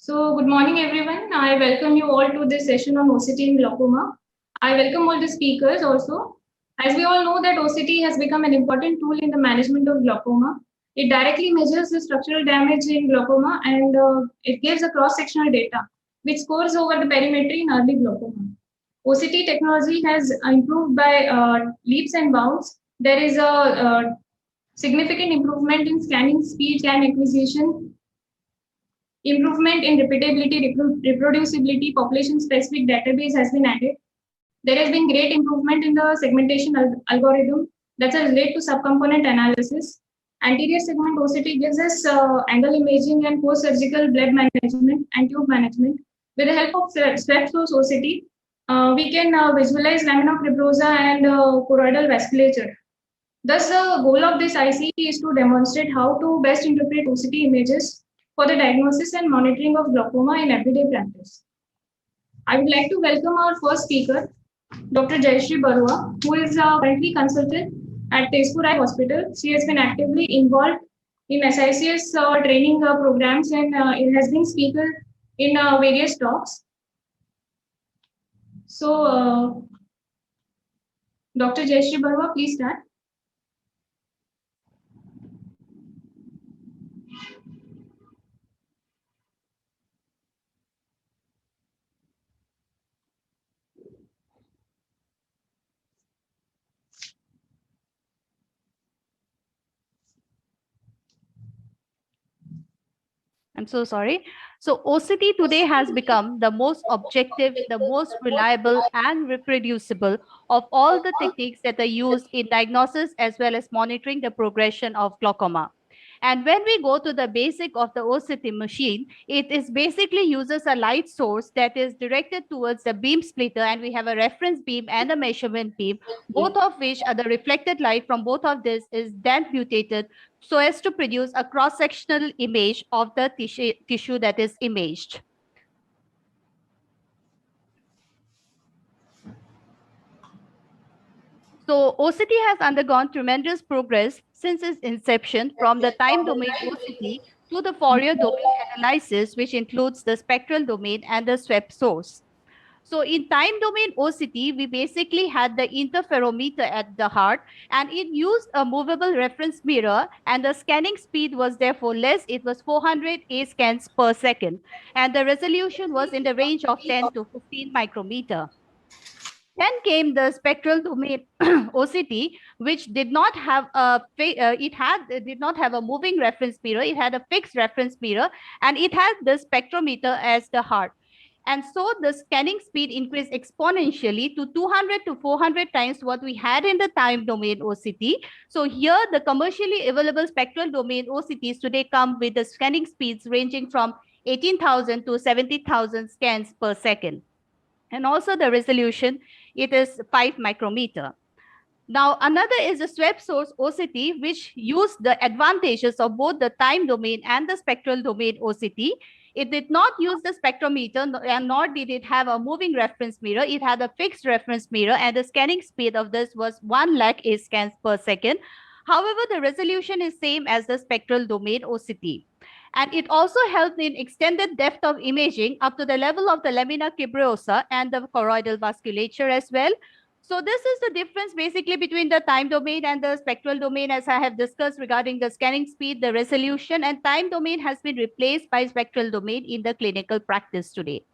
So, good morning, everyone. I welcome you all to this session on OCT in glaucoma. I welcome all the speakers also. As we all know that OCT has become an important tool in the management of glaucoma. It directly measures the structural damage in glaucoma and it gives a cross-sectional data which scores over the perimetry in early glaucoma. OCT technology has improved by leaps and bounds. There is a significant improvement in scanning speed, scan acquisition, improvement in repeatability, reproducibility, population-specific database has been added. There has been great improvement in the segmentation algorithm that has led to subcomponent analysis. Anterior segment OCT gives us angle imaging and post-surgical blood management and tube management. With the help of swept source OCT, we can visualize lamina fibrosa and choroidal vasculature. Thus, the goal of this IC is to demonstrate how to best interpret OCT images for the diagnosis and monitoring of glaucoma in everyday practice. I would like to welcome our first speaker, Dr. Jayashree Barua, who is currently consultant at Tezpur Eye Hospital. She has been actively involved in SICS training programs and it has been speaker in various talks. So, Dr. Jayashree Barua, please start. I'm so sorry. So OCT today has become the most objective, the most reliable and reproducible of all the techniques that are used in diagnosis as well as monitoring the progression of glaucoma. And when we go to the basic of the OCT machine, it is basically uses a light source that is directed towards the beam splitter, and we have a reference beam and a measurement beam, both of which are the reflected light from both of this is then mutated so as to produce a cross-sectional image of the tissue that is imaged. So OCT has undergone tremendous progress since its inception from the time domain OCT to the Fourier domain analysis, which includes the spectral domain and the swept source. So in time domain OCT, we basically had the interferometer at the heart, and it used a movable reference mirror, and the scanning speed was therefore less. It was 400 A scans per second, and the resolution was in the range of 10 to 15 micrometer. Then came the spectral domain OCT, which did not have did not have a moving reference mirror. It had a fixed reference mirror, and it had the spectrometer as the heart. And so the scanning speed increased exponentially to 200 to 400 times what we had in the time domain OCT. So here the commercially available spectral domain OCTs today come with the scanning speeds ranging from 18,000 to 70,000 scans per second. And also the resolution, it is 5 micrometer. Now, another is the swept source OCT, which used the advantages of both the time domain and the spectral domain OCT. It did not use the spectrometer, and nor did it have a moving reference mirror. It had a fixed reference mirror, and the scanning speed of this was 1 lakh A scans per second. However, the resolution is same as the spectral domain OCT. And it also helped in extended depth of imaging up to the level of the lamina fibrosa and the choroidal vasculature as well. So this is the difference basically between the time domain and the spectral domain, as I have discussed regarding the scanning speed, the resolution, and time domain has been replaced by spectral domain in the clinical practice today.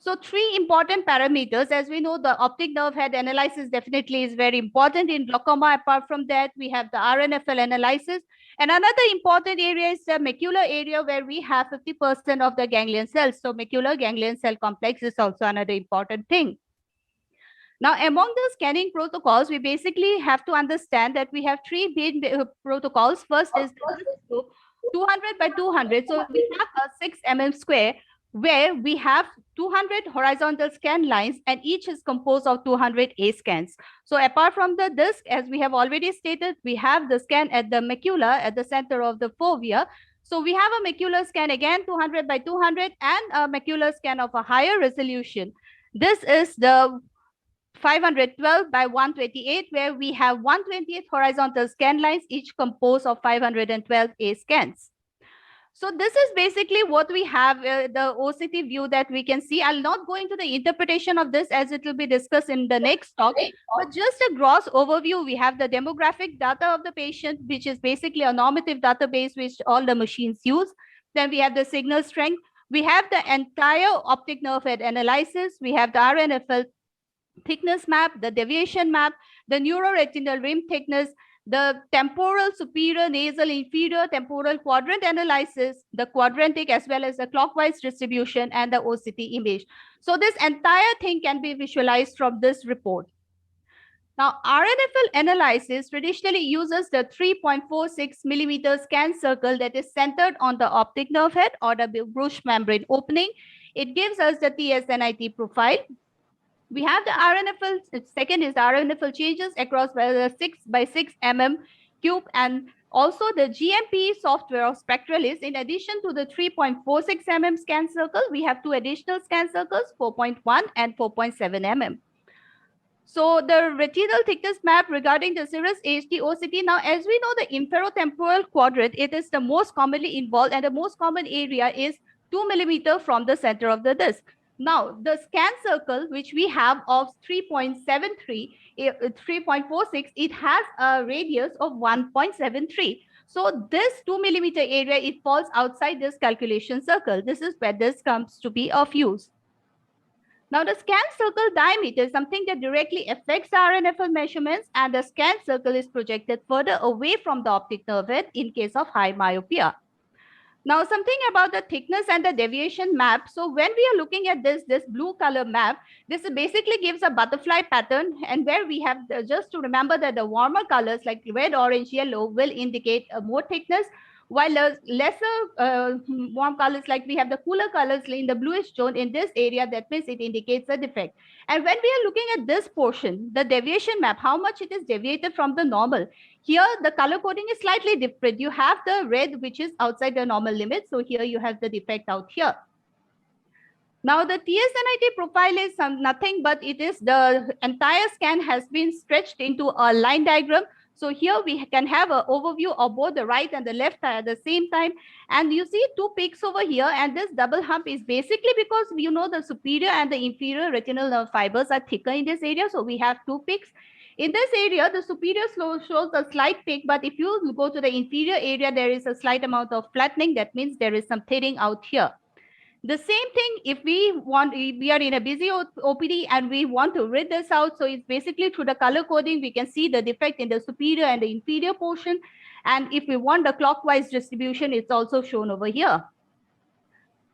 So 3 important parameters. As we know, the optic nerve head analysis definitely is very important in glaucoma. Apart from that, we have the RNFL analysis. And another important area is the macular area, where we have 50% of the ganglion cells. So macular ganglion cell complex is also another important thing. Now, among the scanning protocols, we basically have to understand that we have 3 main protocols. First is the 200 by 200. So we have a 6 mm square where we have 200 horizontal scan lines, and each is composed of 200 A scans. So apart from the disc, as we have already stated, we have the scan at the macula at the center of the fovea. So we have a macular scan again 200 by 200 and a macular scan of a higher resolution. This is the 512 by 128, where we have 128 horizontal scan lines, each composed of 512 A scans. So this is basically what we have, the OCT view that we can see. I'll not go into the interpretation of this as it will be discussed in the next talk, but just a gross overview. We have the demographic data of the patient, which is basically a normative database which all the machines use. Then we have the signal strength. We have the entire optic nerve head analysis. We have the RNFL thickness map, the deviation map, the neuroretinal rim thickness, the temporal superior, nasal, inferior temporal quadrant analysis, the quadrantic as well as the clockwise distribution, and the OCT image. So this entire thing can be visualized from this report. Now, RNFL analysis traditionally uses the 3.46 millimeter scan circle that is centered on the optic nerve head or the Bruch membrane opening. It gives us the TSNIT profile. We have the RNFL, second is the RNFL changes across the 6 by 6 mm cube, and also the GMP software of Spectralis. In addition to the 3.46 mm scan circle, we have two additional scan circles, 4.1 and 4.7 mm. So the retinal thickness map regarding the Cirrus HD OCT. Now, as we know, the inferotemporal quadrant, it is the most commonly involved, and the most common area is 2 millimeter from the center of the disc. Now, the scan circle, which we have of 3.73, 3.46, it has a radius of 1.73. So this 2 millimeter area, it falls outside this calculation circle. This is where this comes to be of use. Now, the scan circle diameter is something that directly affects the RNFL measurements, and the scan circle is projected further away from the optic nerve head in case of high myopia. Now, something about the thickness and the deviation map. So when we are looking at this blue color map, this basically gives a butterfly pattern, and where we have just to remember that the warmer colors like red, orange, yellow will indicate more thickness, while lesser warm colors, like we have the cooler colors in the bluish tone in this area, that means it indicates a defect. And when we are looking at this portion, the deviation map, how much it is deviated from the normal, here the color coding is slightly different. You have the red, which is outside the normal limit. So here you have the defect out here. Now the TSNIT profile is nothing but it is the entire scan has been stretched into a line diagram. So here we can have an overview of both the right and the left eye at the same time. And you see two peaks over here, and this double hump is basically because you know the superior and the inferior retinal nerve fibers are thicker in this area. So we have two peaks. In this area, the superior shows a slight peak, but if you go to the inferior area, there is a slight amount of flattening. That means there is some thinning out here. The same thing if we are in a busy OPD and we want to read this out. So it's basically through the color coding, we can see the defect in the superior and the inferior portion. And if we want the clockwise distribution, it's also shown over here.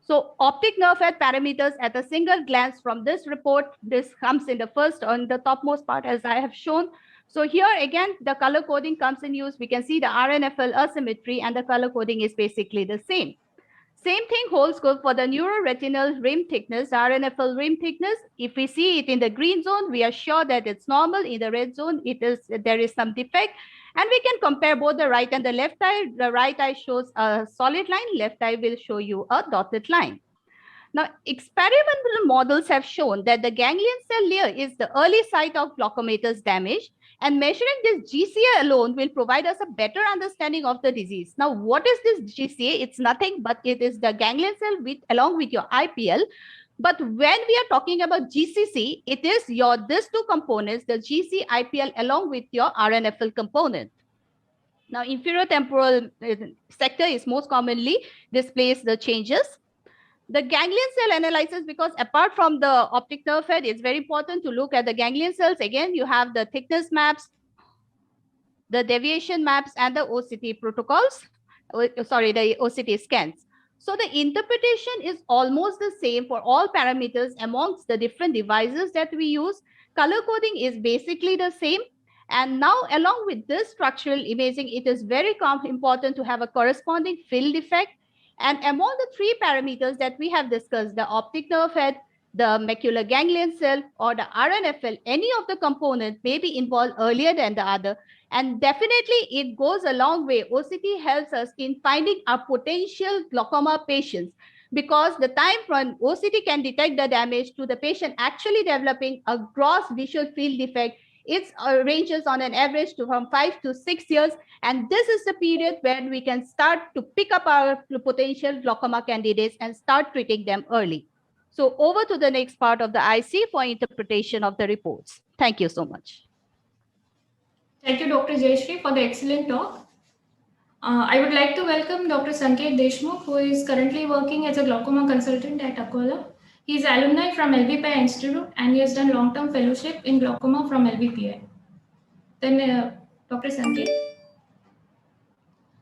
So optic nerve head parameters at a single glance from this report, this comes in the first on the topmost part as I have shown. So here again, the color coding comes in use. We can see the RNFL asymmetry, and the color coding is basically the same. Same thing holds good for the neuroretinal rim thickness, RNFL rim thickness. If we see it in the green zone, we are sure that it's normal. In the red zone, there is some defect. And we can compare both the right and the left eye. The right eye shows a solid line, left eye will show you a dotted line. Now, experimental models have shown that the ganglion cell layer is the early site of glaucomatous damage, and measuring this GCA alone will provide us a better understanding of the disease. Now, what is this GCA? It's nothing but it is the ganglion cell along with your IPL. But when we are talking about GCC, it is these two components, the GC, IPL, along with your RNFL component. Now, inferior temporal sector is most commonly displays the changes. The ganglion cell analysis, because apart from the optic nerve head, it's very important to look at the ganglion cells. Again, you have the thickness maps, the deviation maps, and the OCT protocols, the OCT scans. So the interpretation is almost the same for all parameters amongst the different devices that we use. Color coding is basically the same. And now, along with this structural imaging, it is very important to have a corresponding field effect. And among the three parameters that we have discussed, the optic nerve head, the macular ganglion cell, or the RNFL, any of the components may be involved earlier than the other. And definitely it goes a long way. OCT helps us in finding our potential glaucoma patients, because the time from OCT can detect the damage to the patient actually developing a gross visual field defect It ranges on an average to from 5 to 6 years. And this is the period when we can start to pick up our potential glaucoma candidates and start treating them early. So over to the next part of the IC for interpretation of the reports. Thank you so much. Thank you, Dr. Jayashree, for the excellent talk. I would like to welcome Dr. Sanket Deshmukh, who is currently working as a glaucoma consultant at Akola. He is alumni from LBPI Institute and he has done long-term fellowship in glaucoma from LBPI. Then Dr. Sanket.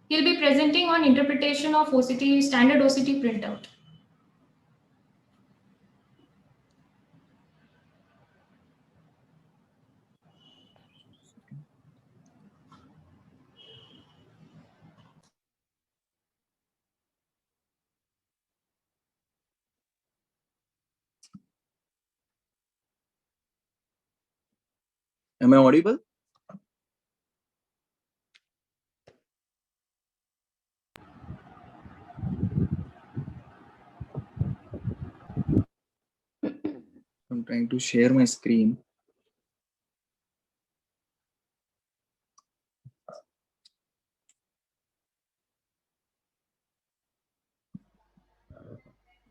He'll be presenting on interpretation of OCT, standard OCT printout. Am I audible? I'm trying to share my screen.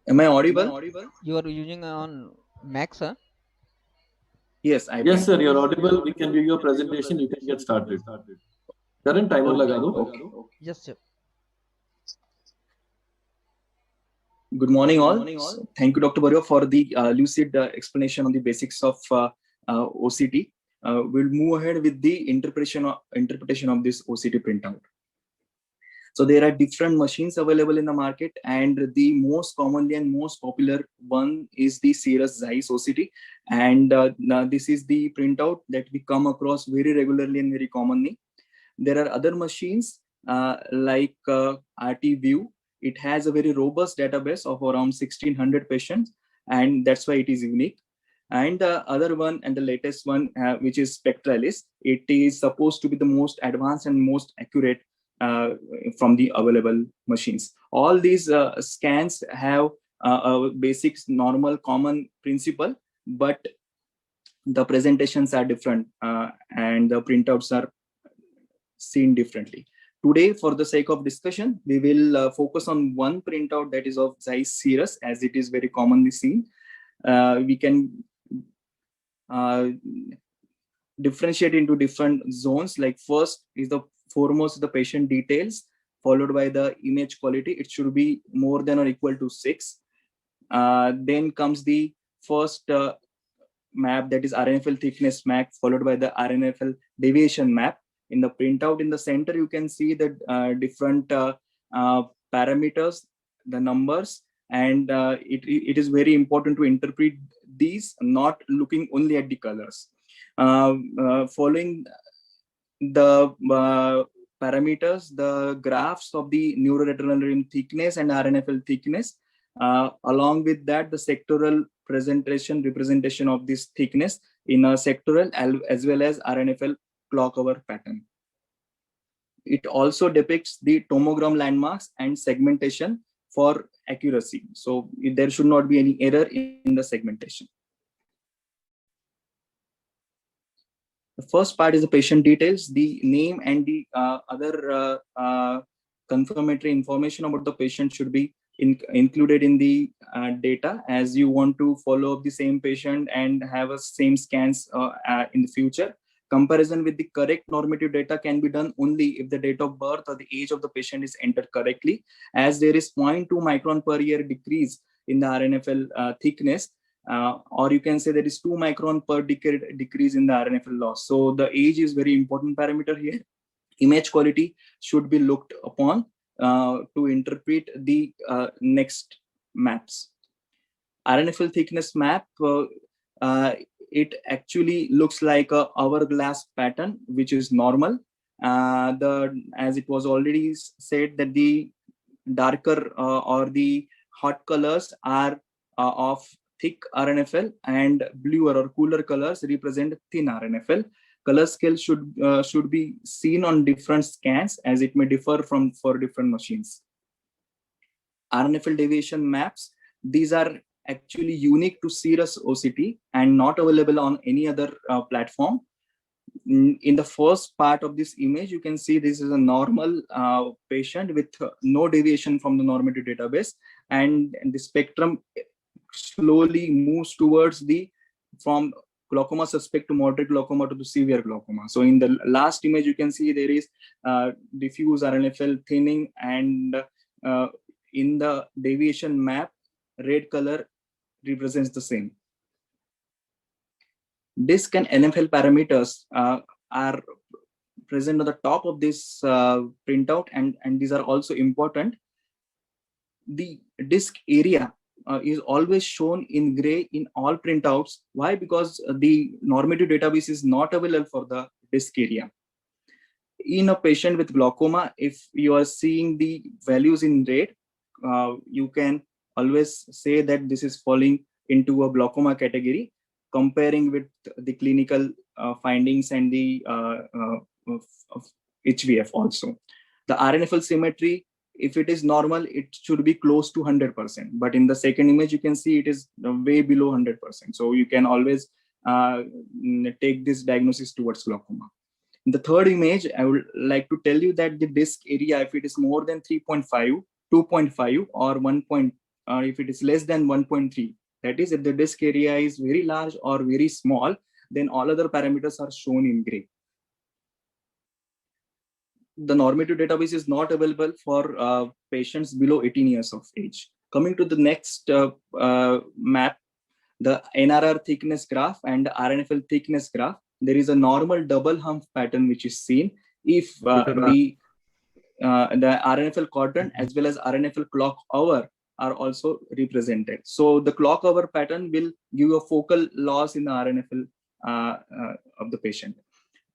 Am I audible? You are using on Mac, sir? Yes, Yes, sir, you're audible. We can view your presentation. You can get started. Current timer laga do. Okay. Yes, sir. Good morning, all. So, thank you, Dr. Barua, for the lucid explanation on the basics of OCT. We'll move ahead with the interpretation of this OCT printout. So there are different machines available in the market, and the most commonly and most popular one is the Cirrus Zeiss OCT. And this is the printout that we come across very regularly and very commonly. There are other machines like RT View. It has a very robust database of around 1600 patients, and that's why it is unique. And the other one and the latest one, which is Spectralis, it is supposed to be the most advanced and most accurate from the available machines. All these scans have a basic, normal, common principle, but the presentations are different and the printouts are seen differently. Today, for the sake of discussion, we will focus on one printout that is of Zeiss Cirrus, as it is very commonly seen. We can differentiate into different zones. Like first is the foremost the patient details, followed by the image quality. It should be more than or equal to 6. Then comes the first map, that is RNFL thickness map, followed by the RNFL deviation map. In the printout in the center, you can see the different parameters, the numbers, and it is very important to interpret these, not looking only at the colors. Following the parameters, the graphs of the neuroretinal rim thickness and RNFL thickness, along with that, the sectoral representation of this thickness in a sectoral as well as RNFL clock over pattern. It also depicts the tomogram landmarks and segmentation for accuracy. So there should not be any error in the segmentation. The first part is the patient details, the name and the other confirmatory information about the patient should be included in the data, as you want to follow up the same patient and have a same scans in the future. Comparison with the correct normative data can be done only if the date of birth or the age of the patient is entered correctly, as there is 0.2 micron per year decrease in the RNFL thickness, or you can say there is 2 micron per decade decrease in the RNFL loss. So the age is very important parameter here. Image quality should be looked upon to interpret the next maps. RNFL thickness map, it actually looks like a hourglass pattern, which is normal. As it was already said, that the darker or the hot colors are of thick RNFL, and bluer or cooler colors represent thin RNFL. Color scale should be seen on different scans, as it may differ for different machines. RNFL deviation maps, these are actually unique to Cirrus OCT and not available on any other platform. In the first part of this image, you can see this is a normal patient with no deviation from the normative database, and the spectrum slowly moves towards the from glaucoma suspect to moderate glaucoma to the severe glaucoma. So in the last image, you can see there is diffuse RNFL thinning, and in the deviation map, red color represents the same. Disc and NFL parameters are present on the top of this printout, and these are also important. The disc area is always shown in gray in all printouts. Why? Because the normative database is not available for the disc area. In a patient with glaucoma, if you are seeing the values in red, you can always say that this is falling into a glaucoma category, comparing with the clinical findings and the of HVF also. The RNFL symmetry, if it is normal, it should be close to 100%. But in the second image, you can see it is way below 100%. So you can always take this diagnosis towards glaucoma. In the third image, I would like to tell you that the disc area, if it is more than 3.5, 2.5, or 1. If it is less than 1.3, that is, if the disc area is very large or very small, then all other parameters are shown in gray. The normative database is not available for patients below 18 years of age. Coming to the next map, the NRR thickness graph and the RNFL thickness graph, there is a normal double hump pattern which is seen if the RNFL quadrant as well as RNFL clock hour are also represented. So the clock hour pattern will give you a focal loss in the RNFL of the patient.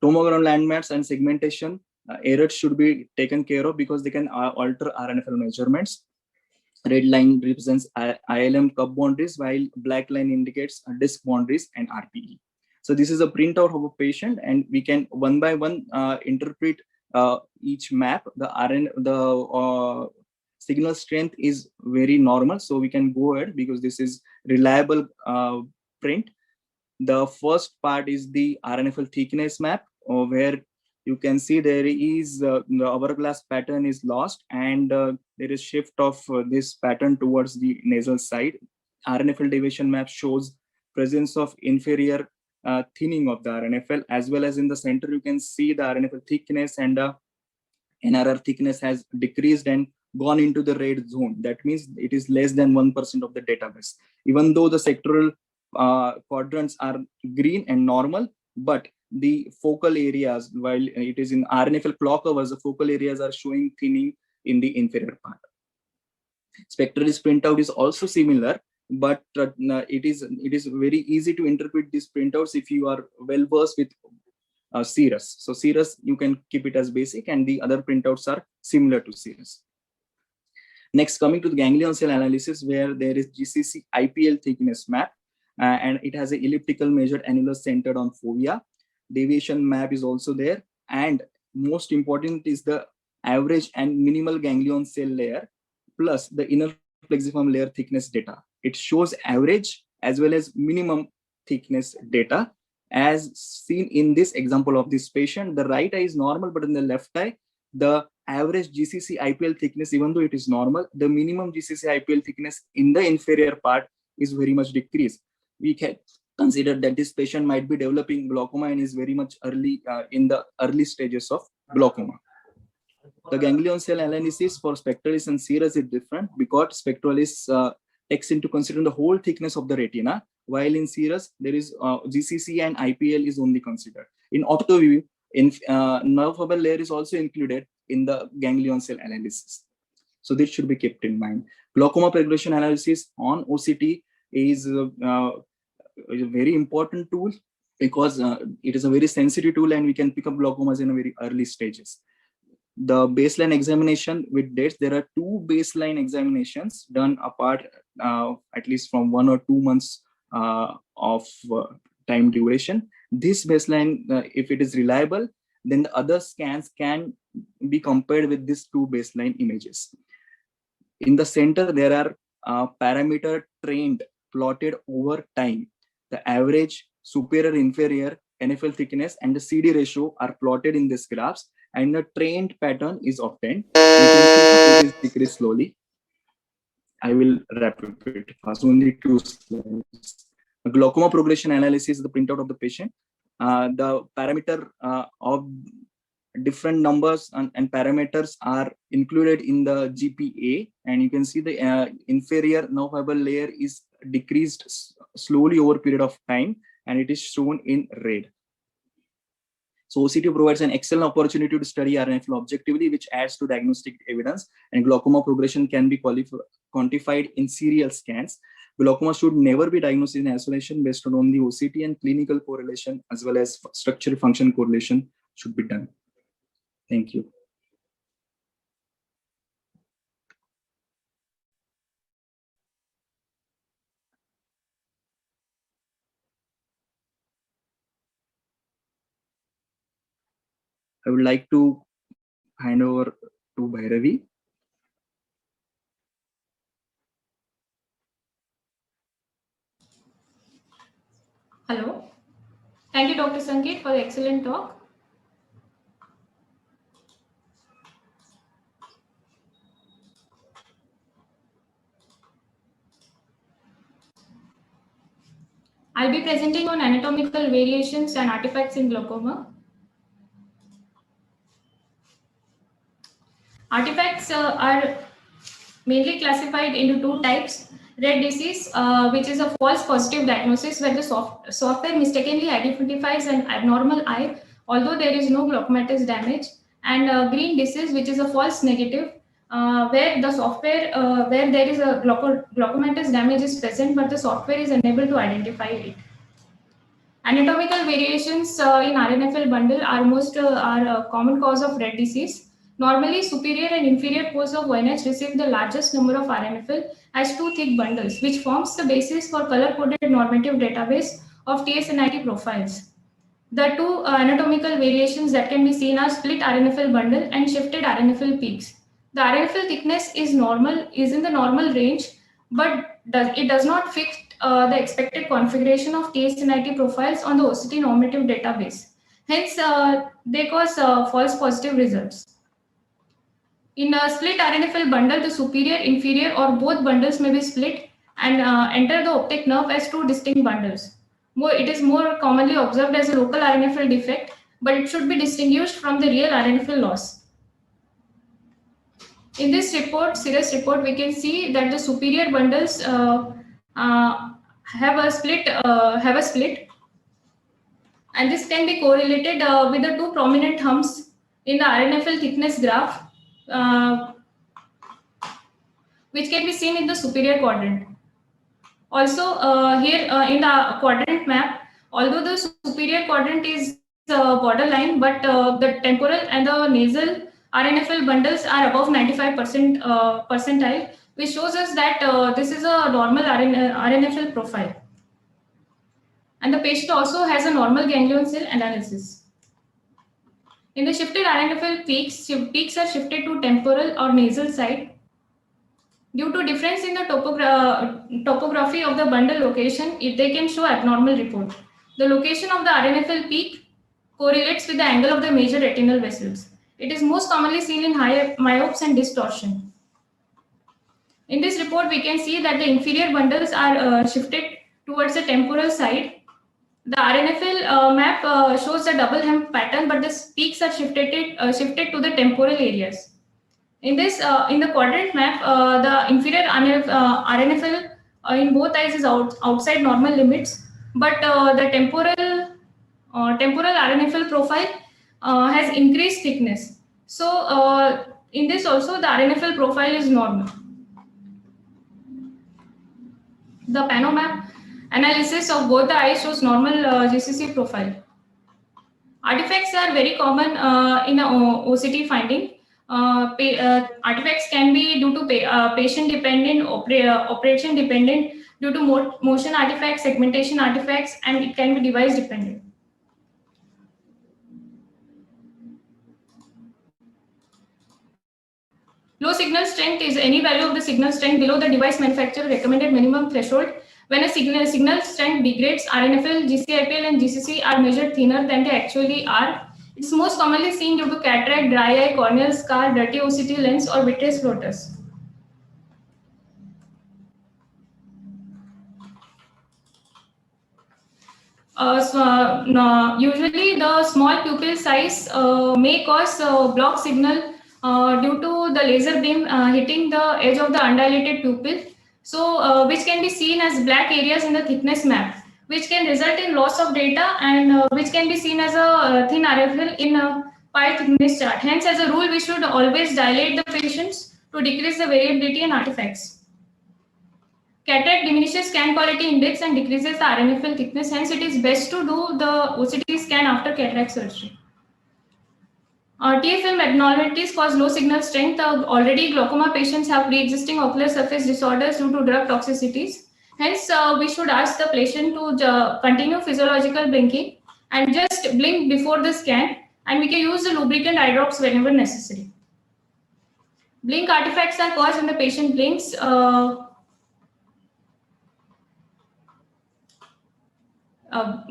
Tomogram landmarks and segmentation errors should be taken care of because they can alter RNFL measurements. Red line represents ILM cup boundaries, while black line indicates disc boundaries and RPE. So this is a printout of a patient, and we can one by one interpret each map. The signal strength is very normal, so we can go ahead because this is reliable print. The first part is the RNFL thickness map, where you can see there is the hourglass pattern is lost, and there is shift of this pattern towards the nasal side. RNFL deviation map shows presence of inferior thinning of the RNFL, as well as in the center you can see the RNFL thickness and NRR thickness has decreased and gone into the red zone. That means it is less than 1% of the database. Even though the sectoral quadrants are green and normal, but the focal areas, while it is in RNFL clock hours, the focal areas are showing thinning in the inferior part. Spectralis printout is also similar, but it is very easy to interpret these printouts if you are well versed with Cirrus. So Cirrus, you can keep it as basic, and the other printouts are similar to Cirrus. Next, coming to the ganglion cell analysis, where there is GCC IPL thickness map, and it has an elliptical measured annulus centered on fovea. Deviation map is also there, and most important is the average and minimal ganglion cell layer plus the inner plexiform layer thickness data. It shows average as well as minimum thickness data, as seen in this example of this patient. The right eye is normal, but in the left eye, the average GCC IPL thickness, even though it is normal, the minimum GCC IPL thickness in the inferior part is very much decreased. We can consider that this patient might be developing glaucoma and is very much early in the early stages of glaucoma. The ganglion cell analysis for Spectralis and Cirrus is different because Spectralis takes into consideration the whole thickness of the retina, while in Cirrus there is GCC and IPL is only considered. In OptoView, nerve fiber layer is also included in the ganglion cell analysis. So this should be kept in mind. Glaucoma progression analysis on OCT is a very important tool because it is a very sensitive tool, and we can pick up glaucomas in a very early stages. The baseline examination with dates, there are 2 baseline examinations done apart, at least from 1 or 2 months of time duration. This baseline, if it is reliable, then the other scans can be compared with these 2 baseline images. In the center, there are parameter trained plotted over time. The average, superior, inferior, NFL thickness and the CD ratio are plotted in these graphs, and the trend pattern is obtained. You can see it is decrease slowly. I will wrap it fast, only 2 slides. Glaucoma progression analysis is the printout of the patient. The parameter of different numbers and parameters are included in the GPA, and you can see the inferior nerve fiber layer is decreased slowly over a period of time, and it is shown in red. So OCT provides an excellent opportunity to study RNFL objectively, which adds to diagnostic evidence, and glaucoma progression can be quantified in serial scans. Glaucoma should never be diagnosed in isolation. Based on only OCT and clinical correlation as well as structure function correlation should be done. Thank you. I would like to hand over to Bhairavi. Hello. Thank you, Dr. Sanket, for the excellent talk. I'll be presenting on anatomical variations and artifacts in glaucoma. Artifacts are mainly classified into 2 types. Red disease, which is a false positive diagnosis where the software mistakenly identifies an abnormal eye, although there is no glaucomatous damage. And green disease, which is a false negative, where the software, where there is a glaucomatous damage is present, but the software is unable to identify it. Anatomical variations in RNFL bundle are a common cause of red disease. Normally, superior and inferior pores of 1H receive the largest number of RNFL as 2 thick bundles, which forms the basis for color-coded normative database of TSNIT profiles. The 2 anatomical variations that can be seen are split RNFL bundle and shifted RNFL peaks. The RNFL thickness is in the normal range, but it does not fit the expected configuration of TSNIT profiles on the OCT normative database. Hence, they cause false positive results. In a split RNFL bundle, the superior, inferior, or both bundles may be split and enter the optic nerve as 2 distinct bundles. It is more commonly observed as a local RNFL defect, but it should be distinguished from the real RNFL loss. In this report, Cirrus report, we can see that the superior bundles have a split, and this can be correlated with the 2 prominent humps in the RNFL thickness graph, which can be seen in the superior quadrant. Also, here in the quadrant map, although the superior quadrant is borderline, but the temporal and the nasal RNFL bundles are above 95% percentile, which shows us that this is a normal RNFL profile. And the patient also has a normal ganglion cell analysis. In the shifted RNFL peaks are shifted to temporal or nasal side. Due to difference in the topography of the bundle location, they can show abnormal report. The location of the RNFL peak correlates with the angle of the major retinal vessels. It is most commonly seen in high myopes and distortion. In this report, we can see that the inferior bundles are shifted towards the temporal side. The RNFL map shows the double hem pattern, but the peaks are shifted to the temporal areas. In this, in the quadrant map, the inferior RNFL in both eyes is outside normal limits, but the temporal RNFL profile has increased thickness. So in this also, the RNFL profile is normal. The panomap analysis of both the eyes shows normal GCC profile. Artifacts are very common in OCT finding. Artifacts can be due to patient dependent, operation dependent, due to motion artifacts, segmentation artifacts, and it can be device dependent. Low signal strength is any value of the signal strength below the device manufacturer recommended minimum threshold When a signal strength degrades, RNFL, GCIPL, and GCC are measured thinner than they actually are. It's most commonly seen due to cataract, dry eye, corneal scar, dirty OCT lens, or vitreous floaters. Usually the small pupil size may cause block signal due to the laser beam hitting the edge of the undilated pupil. So which can be seen as black areas in the thickness map, which can result in loss of data and which can be seen as a thin RFL in a pie thickness chart. Hence, as a rule, we should always dilate the patients to decrease the variability and artifacts. Cataract diminishes scan quality index and decreases the RNFL thickness. Hence, it is best to do the OCT scan after cataract surgery. TFM abnormalities cause low signal strength. Already, glaucoma patients have pre-existing ocular surface disorders due to drug toxicities. Hence, we should ask the patient to continue physiological blinking and just blink before the scan. And we can use the lubricant eye drops whenever necessary. Blink artifacts are caused when the patient blinks.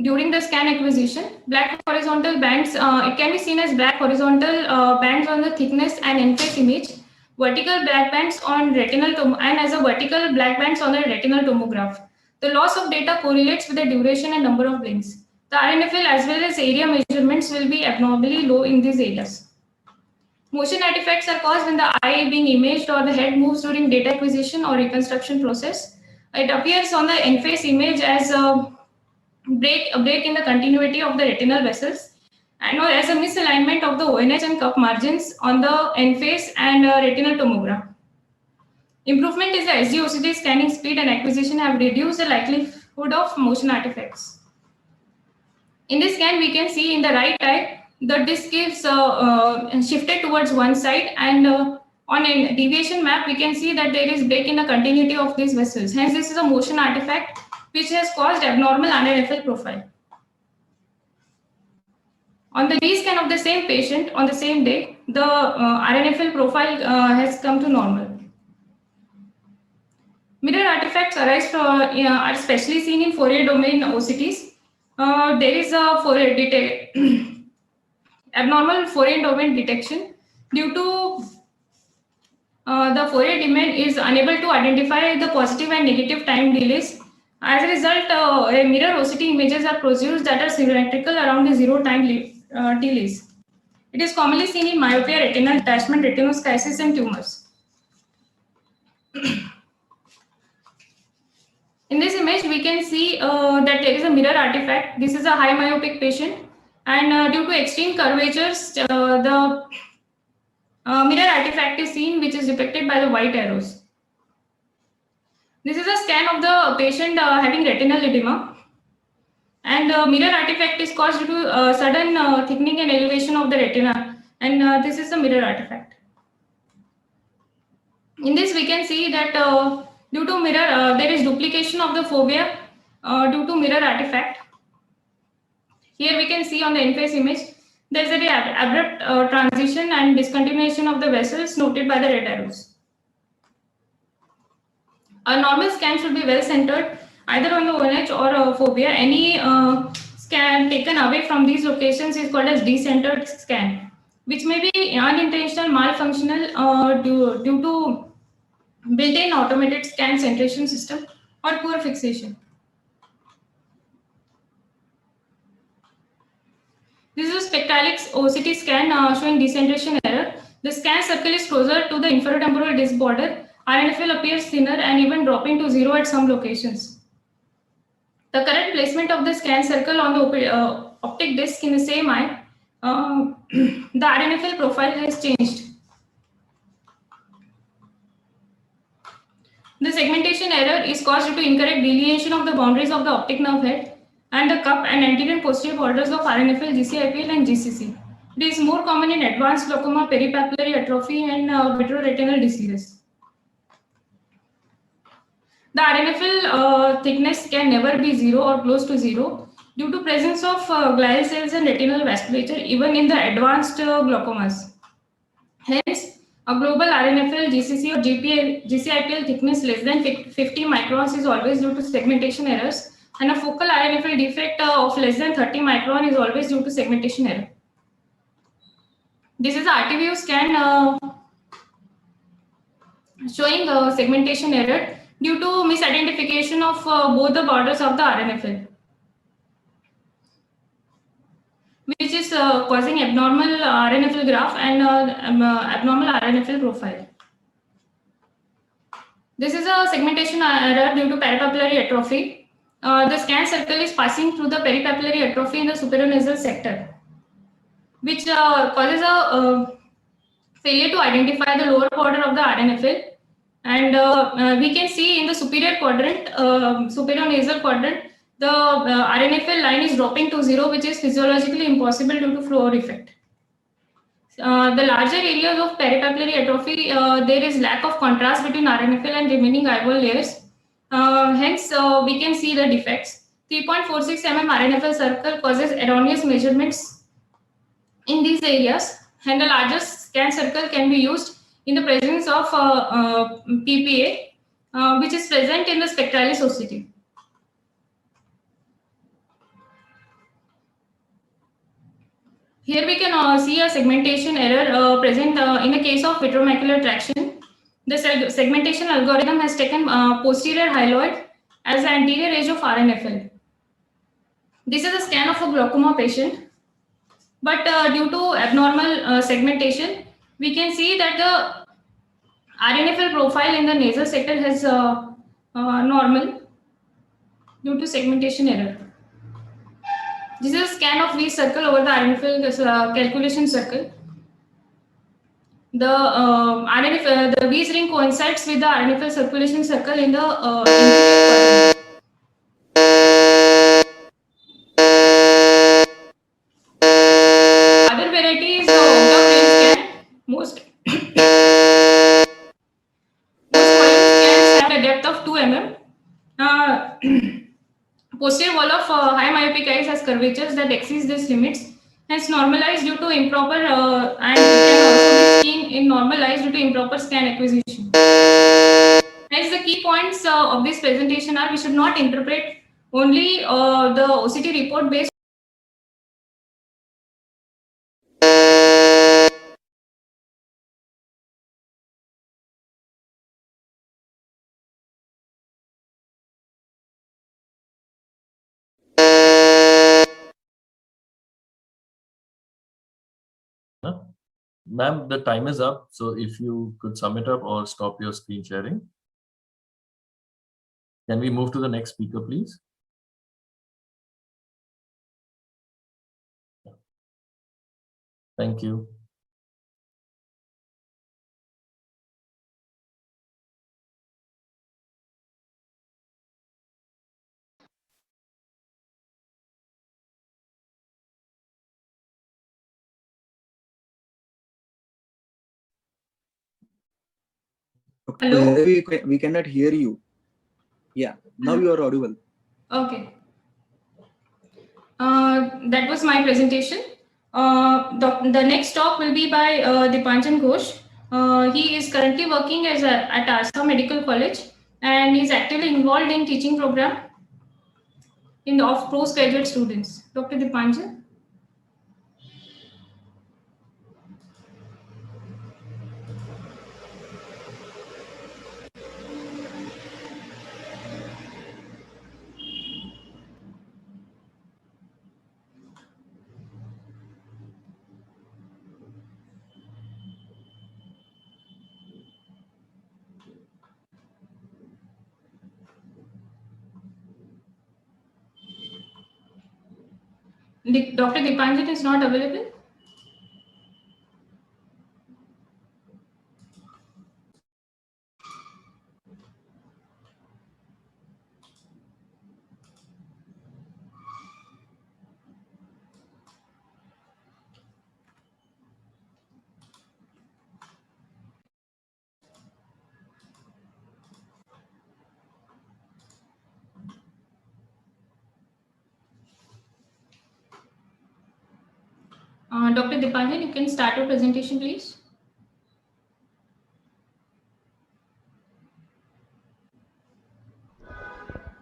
During the scan acquisition, black horizontal bands, it can be seen as black horizontal bands on the thickness and end-face image, vertical black bands on retinal and as a vertical black bands on the retinal tomograph. The loss of data correlates with the duration and number of blinks. The RNFL as well as area measurements will be abnormally low in these areas. Motion artifacts are caused when the eye being imaged or the head moves during data acquisition or reconstruction process. It appears on the end-face image as a break in the continuity of the retinal vessels and or as a misalignment of the ONH and cup margins on the end face and retinal tomograph. Improvement is the SD-OCT scanning speed and acquisition have reduced the likelihood of motion artifacts. In this scan, we can see in the right eye, the disc is shifted towards one side and on a deviation map, we can see that there is break in the continuity of these vessels. Hence, this is a motion artifact which has caused abnormal RNFL profile. On the rescan of the same patient on the same day, the RNFL profile has come to normal. Mirror artifacts arise from, are especially seen in Fourier domain OCTs. There is a abnormal Fourier domain detection due to the Fourier domain is unable to identify the positive and negative time delays. As a result, mirror OCT images are produced that are symmetrical around the zero time delays. It is commonly seen in myopia, retinal detachment, retinoschisis, and tumors. In this image, we can see that there is a mirror artifact. This is a high myopic patient, and due to extreme curvatures, the mirror artifact is seen, which is depicted by the white arrows. This is a scan of the patient having retinal edema, and mirror artifact is caused due to sudden thickening and elevation of the retina, and this is the mirror artifact. In this, we can see that due to mirror, there is duplication of the fovea due to mirror artifact. Here we can see on the end-face image, there is an abrupt transition and discontinuation of the vessels noted by the red arrows. A normal scan should be well centered either on the ONH or fovea. Any scan taken away from these locations is called as decentered scan, which may be unintentional, malfunctional due to built-in automated scan centration system or poor fixation. This is a Spectralix OCT scan showing decentration error. The scan circle is closer to the inferotemporal disc border. RNFL appears thinner and even dropping to zero at some locations. The current placement of the scan circle on the optic disc in the same eye, the RNFL profile has changed. The segmentation error is caused due to incorrect delineation of the boundaries of the optic nerve head and the cup and anterior and posterior borders of RNFL, GCIPL, and GCC. It is more common in advanced glaucoma, peripapillary atrophy, and vitreoretinal diseases. The RNFL thickness can never be zero or close to zero due to presence of glial cells and retinal vasculature even in the advanced glaucomas. Hence, A global RNFL, GCC or GCIPL thickness less than 50 microns is always due to segmentation errors, and a focal RNFL defect of less than 30 micron is always due to segmentation error. This is a RTView scan showing segmentation error due to misidentification of both the borders of the RNFL, which is causing abnormal RNFL graph and abnormal RNFL profile. This is a segmentation error due to peripapillary atrophy. The scan circle is passing through the peripapillary atrophy in the superior sector, which causes a failure to identify the lower border of the RNFL. And we can see in the superior quadrant, superior nasal quadrant, the RNFL line is dropping to 0, which is physiologically impossible due to floor effect. The larger areas of peripapillary atrophy, there is lack of contrast between RNFL and remaining eyeball layers. Hence, we can see the defects. 3.46 mm RNFL circle causes erroneous measurements in these areas, and the largest scan circle can be used in the presence of PPA, which is present in the spectralis ossity. Here we can see a segmentation error present in the case of vitreomacular traction. The segmentation algorithm has taken posterior hyaloid as the anterior edge of RNFL. This is a scan of a glaucoma patient, but due to abnormal segmentation, we can see that the RNFL profile in the nasal sector has normal due to segmentation error. This is a scan of V circle over the RNFL calculation circle. The V ring coincides with the RNFL circulation circle in the inferior quadrant. Other variety is the Omega frame scan. Most scans have a depth of 2 mm. Posterior wall of high myopic eyes has curvatures that exceeds these limits, hence normalized due to improper and can also be seen in normal eyes due to improper scan acquisition. Hence, the key points of this presentation are: we should not interpret only the OCT report based. Ma'am, the time is up. So if you could sum it up or stop your screen sharing. Can we move to the next speaker, please? Thank you. Hello? We cannot hear you. Yeah, now you are audible. Okay. That was my presentation. The next talk will be by Dipanjan Ghosh. He is currently working at ASA Medical College, and he is actively involved in teaching program of postgraduate students. Dr. Dipanjan. Dr. Dipanjan is not available. Dr. Dipanjan, you can start your presentation, please.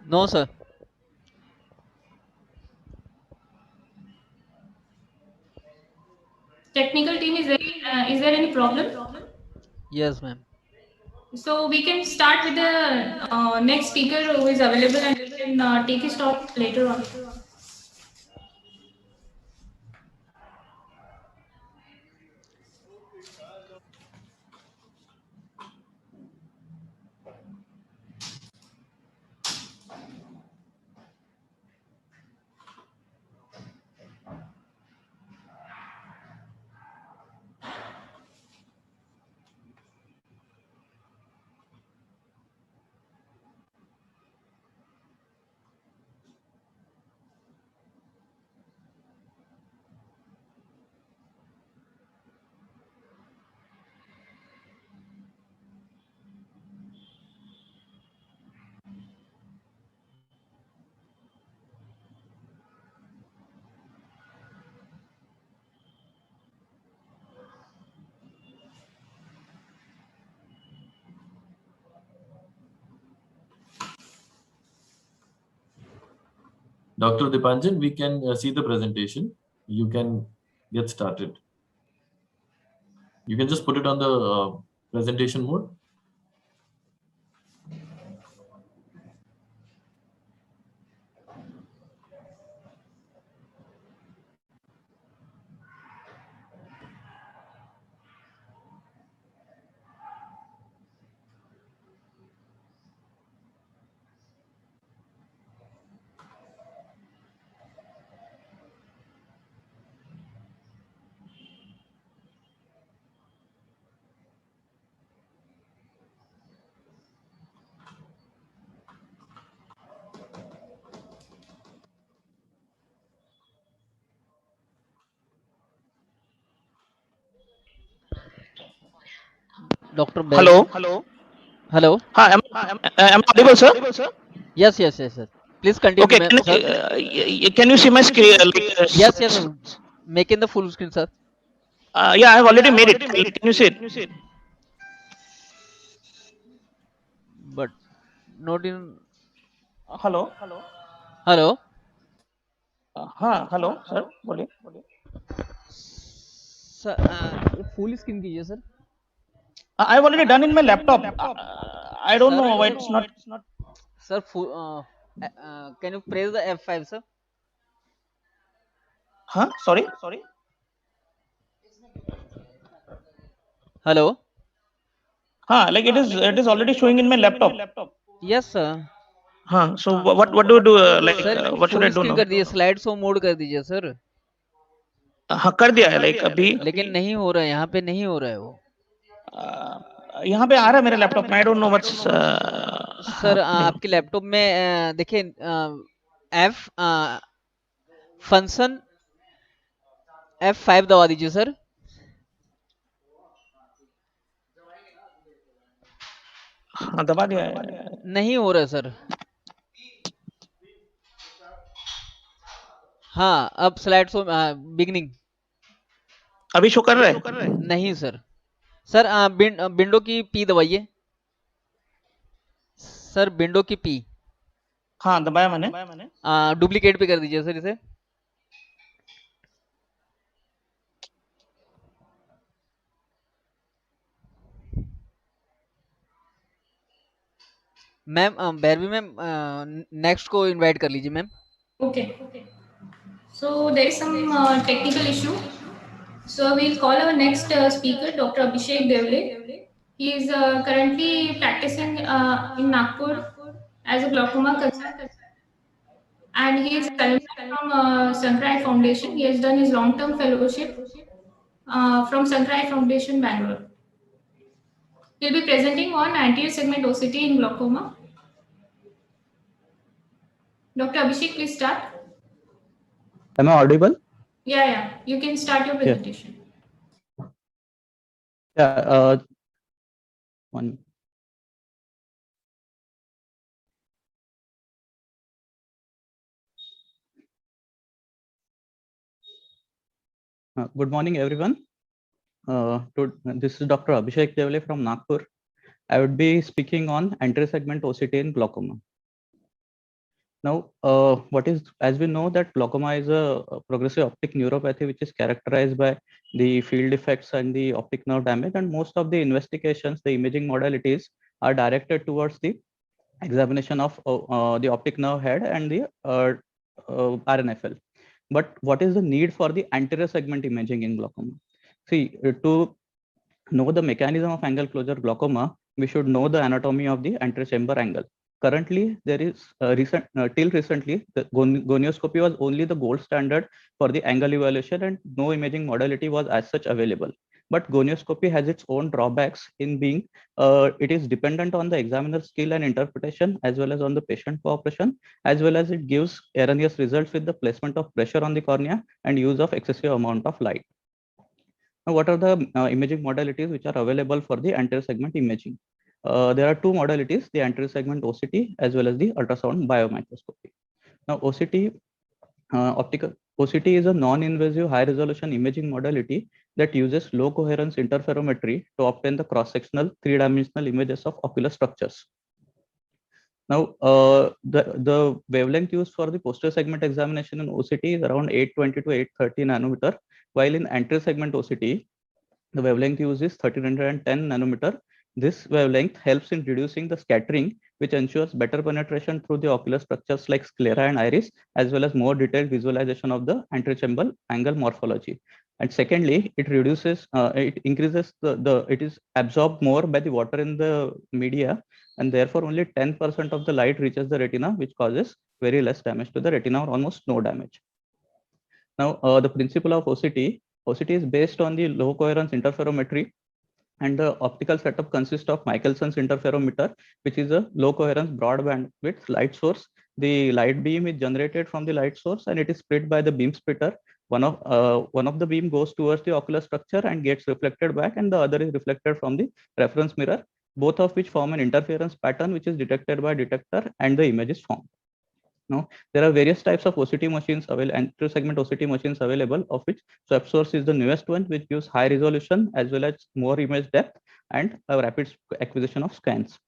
No, sir. Technical team, is there any problem? Yes, ma'am. So we can start with the next speaker who is available, and we can take his talk later on. Dr. Dipanjan, we can see the presentation. You can get started. You can just put it on the presentation mode. Dr. Bev. Hello. Hello. Hi, am I audible, sir? Yes, yes, yes, sir. Please continue, Okay. ma'am, sir. Can you see my screen? Yes, yes, sir. Making the full screen, sir. Yeah, I have already made it. Can you see it? But not in. Hello. Hello. हाँ, hello, sir. बोलिए. Sir full screen कीजिए sir. I've already done in my laptop. I don't Sir, know why it's not. Sir, can you press the F5, sir? Huh? Sorry. Hello. Like it is already showing in my laptop. Yes, sir. So what do you do? Sir What should I full do screen now? कर दीजिए, slide show mode कर दीजिए sir. हाँ, कर दिया है. Like अभी लेकिन नहीं हो रहा है, यहाँ पे नहीं हो रहा है वो. यहाँ पे आ रहा है मेरे लैपटॉप में. I don't know what's sir happening. आपके लैपटॉप में देखिए एफ फंक्शन F5 दबा दीजिए सर. हाँ, दबा दिया है. नहीं हो रहा है सर. हाँ अब स्लाइड शो बिगनिंग. अभी शो कर रहा है? नहीं सर. सर विंडो की पी दबाइए सर. विंडो की पी. हाँ, दबाया मैंने. डुप्लीकेट पे कर दीजिए सर इसे. मैम बैरवी मैम नेक्स्ट को इनवाइट कर लीजिए ma'am. Okay. So there is some technical issue. So we'll call our next speaker, Dr. Abhishek Devle. He is currently practicing in Nagpur as a glaucoma consultant, and he is alumni from Sankrai Foundation. He has done his long-term fellowship from Sankrai Foundation, Bangalore. He'll be presenting on anterior segment OCT in glaucoma. Dr. Abhishek, please start. Am I audible? Yeah. You can start your presentation. Yeah. One. Good morning, everyone. This is Dr. Abhishek Devle from Nagpur. I would be speaking on anterior segment OCT in glaucoma. Now, as we know that glaucoma is a progressive optic neuropathy, which is characterized by the field effects and the optic nerve damage. And most of the investigations, the imaging modalities are directed towards the examination of the optic nerve head and the RNFL. But what is the need for the anterior segment imaging in glaucoma? See, to know the mechanism of angle closure glaucoma, we should know the anatomy of the anterior chamber angle. Currently, there is till recently, the gonioscopy was only the gold standard for the angle evaluation, and no imaging modality was as such available. But gonioscopy has its own drawbacks in being it is dependent on the examiner's skill and interpretation, as well as on the patient cooperation, as well as it gives erroneous results with the placement of pressure on the cornea and use of excessive amount of light. Now, what are the imaging modalities which are available for the anterior segment imaging? There are two modalities, the anterior segment OCT as well as the ultrasound biomicroscopy. Now, OCT is a non-invasive high-resolution imaging modality that uses low coherence interferometry to obtain the cross-sectional three-dimensional images of ocular structures. Now, the wavelength used for the posterior segment examination in OCT is around 820 to 830 nanometer, while in anterior segment OCT, the wavelength used is 1310 nanometer. This wavelength helps in reducing the scattering, which ensures better penetration through the ocular structures like sclera and iris, as well as more detailed visualization of the anterior chamber angle morphology. And secondly, it increases it is absorbed more by the water in the media, and therefore only 10% of the light reaches the retina, which causes very less damage to the retina or almost no damage. Now, the principle of OCT is based on the low coherence interferometry, and the optical setup consists of Michelson's interferometer, which is a low coherence broadband with light source. The light beam is generated from the light source and it is split by the beam splitter. One of the beam goes towards the ocular structure and gets reflected back, and the other is reflected from the reference mirror, both of which form an interference pattern which is detected by detector, and the image is formed. Now, there are various types of OCT machines available, anterior segment OCT machines available, of which SwepSource is the newest one, which gives high resolution as well as more image depth and a rapid acquisition of scans.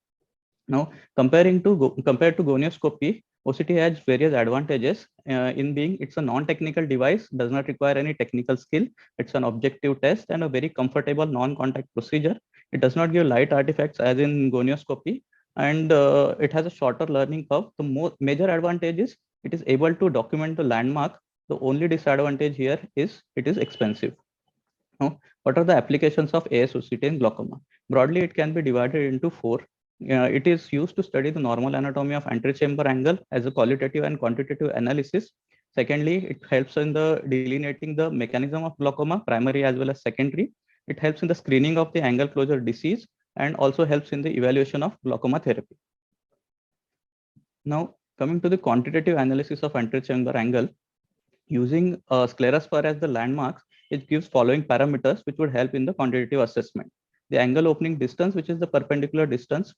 Now, compared to gonioscopy, OCT has various advantages in being it's a non-technical device, does not require any technical skill. It's an objective test and a very comfortable non-contact procedure. It does not give light artifacts as in gonioscopy, and it has a shorter learning curve. The major advantage is it is able to document the landmark. The only disadvantage here is it is expensive. Now, what are the applications of ASOCT in glaucoma? Broadly, it can be divided into four. It is used to study the normal anatomy of anterior chamber angle as a qualitative and quantitative analysis. Secondly, it helps in the delineating the mechanism of glaucoma, primary as well as secondary. It helps in the screening of the angle closure disease, and also helps in the evaluation of glaucoma therapy. Now, coming to the quantitative analysis of anterior chamber angle, using sclera spur as the landmarks, it gives following parameters which would help in the quantitative assessment. The angle opening distance, which is the perpendicular distance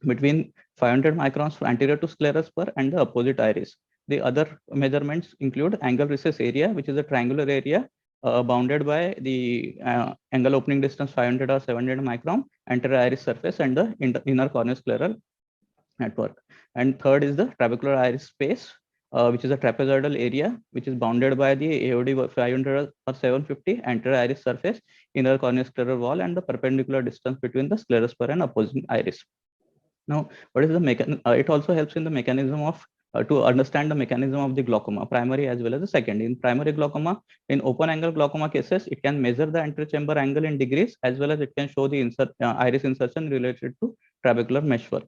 between 500 microns anterior to sclera spur and the opposite iris. The other measurements include angle recess area, which is a triangular area bounded by the angle opening distance 500 or 700 micron, anterior iris surface, and the inner corneoscleral network. And third is the trabecular iris space, which is a trapezoidal area, which is bounded by the AOD 500 or 750 anterior iris surface, inner corneoscleral wall, and the perpendicular distance between the sclera spur and opposing iris. Now, what is the mechanism? It also helps in the mechanism of to understand the mechanism of the glaucoma, primary as well as the secondary. In primary glaucoma, in open angle glaucoma cases, it can measure the anterior chamber angle in degrees, as well as it can show the iris insertion related to trabecular meshwork.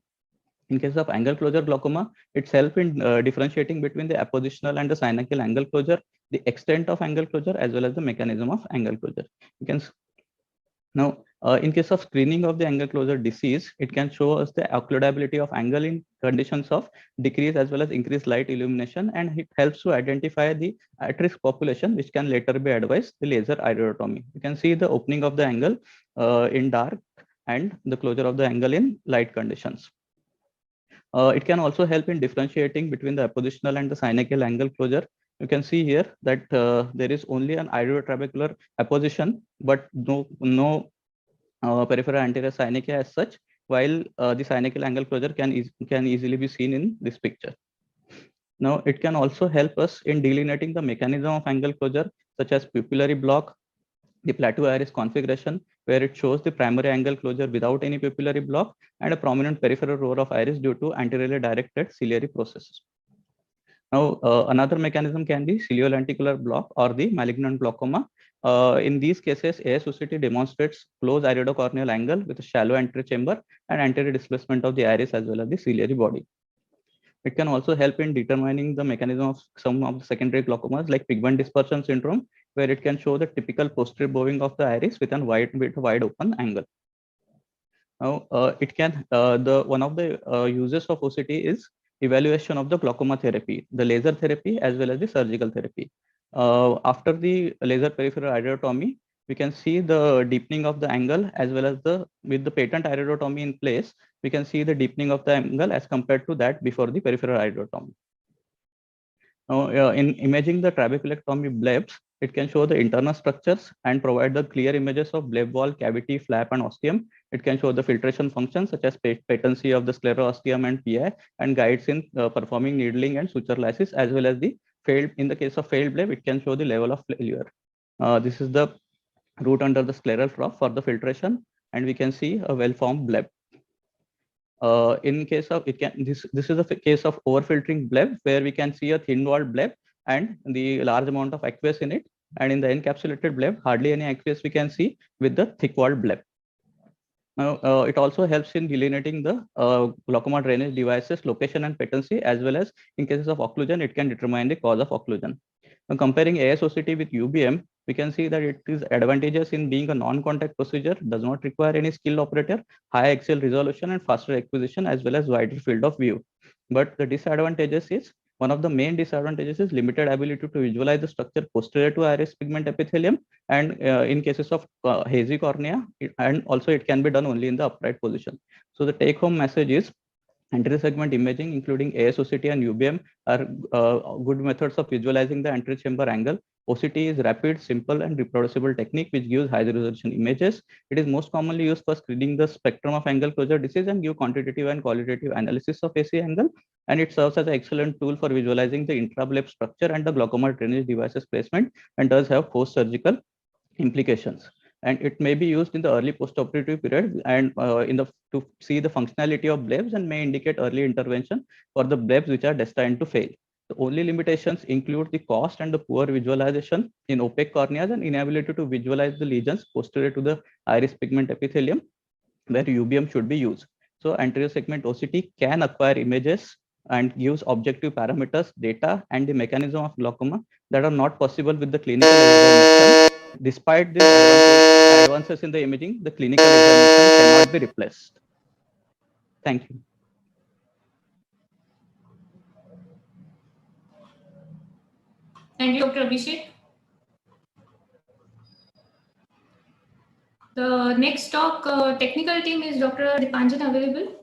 In case of angle closure glaucoma, it's help in differentiating between the appositional and the synachial angle closure, the extent of angle closure, as well as the mechanism of angle closure. You can now, in case of screening of the angle closure disease, it can show us the occludability of angle in conditions of decrease as well as increased light illumination, and it helps to identify the at-risk population, which can later be advised the laser iridotomy. You can see the opening of the angle in dark and the closure of the angle in light conditions. It can also help in differentiating between the appositional and the synachial angle closure. You can see here that there is only an iridotrabecular apposition, but no peripheral anterior synechia as such, while the synachial angle closure can easily be seen in this picture. Now, it can also help us in delineating the mechanism of angle closure, such as pupillary block, the plateau iris configuration, where it shows the primary angle closure without any pupillary block, and a prominent peripheral row of iris due to anteriorly directed ciliary processes. Now, another mechanism can be ciliolenticular block or the malignant glaucoma. In these cases, ASOCT demonstrates close iridocorneal angle with a shallow anterior chamber and anterior displacement of the iris as well as the ciliary body. It can also help in determining the mechanism of some of the secondary glaucomas like pigment dispersion syndrome, where it can show the typical posterior bowing of the iris with a wide open angle. Now, one of the uses of OCT is evaluation of the glaucoma therapy, the laser therapy as well as the surgical therapy. After the laser peripheral iridotomy, we can see the deepening of the angle as well as with the patent iridotomy in place, we can see the deepening of the angle as compared to that before the peripheral iridotomy. Now, in imaging the trabeculectomy blebs, it can show the internal structures and provide the clear images of bleb wall, cavity, flap, and ostium. It can show the filtration functions such as patency of the sclerosteum and PI, and guides in performing needling and suture lysis, as well as the failed. In the case of failed bleb, it can show the level of failure. This is the route under the scleral trough for the filtration, and we can see a well-formed bleb. In case of this is a case of overfiltering bleb, where we can see a thin walled bleb and the large amount of aqueous in it, and in the encapsulated bleb, hardly any aqueous we can see with the thick walled bleb. Now, it also helps in delineating the glaucoma drainage devices location and patency, as well as in cases of occlusion, it can determine the cause of occlusion. Now, comparing ASOCT with UBM, we can see that it is advantageous in being a non-contact procedure, does not require any skilled operator, high axial resolution and faster acquisition, as well as wider field of view. But the disadvantages is, one of the main disadvantages is limited ability to visualize the structure posterior to iris pigment epithelium, and in cases of hazy cornea, and also it can be done only in the upright position. So the take-home message is, anterior segment imaging, including ASOCT and UBM, are good methods of visualizing the anterior chamber angle. OCT is rapid, simple, and reproducible technique which gives high resolution images. It is most commonly used for screening the spectrum of angle closure disease and give quantitative and qualitative analysis of AC angle. And it serves as an excellent tool for visualizing the intrableb structure and the glaucoma drainage devices placement, and does have post-surgical implications. And it may be used in the early postoperative period and to see the functionality of blebs, and may indicate early intervention for the blebs which are destined to fail. The only limitations include the cost and the poor visualization in opaque corneas, and inability to visualize the lesions posterior to the iris pigment epithelium, where UBM should be used. So anterior segment OCT can acquire images and gives objective parameters, data, and the mechanism of glaucoma that are not possible with the clinical examination. Despite the advances in the imaging, the clinical examination cannot be replaced. Thank you. Thank you, Dr. Abhishek. The next talk, technical team, is Dr. Dipanjan available?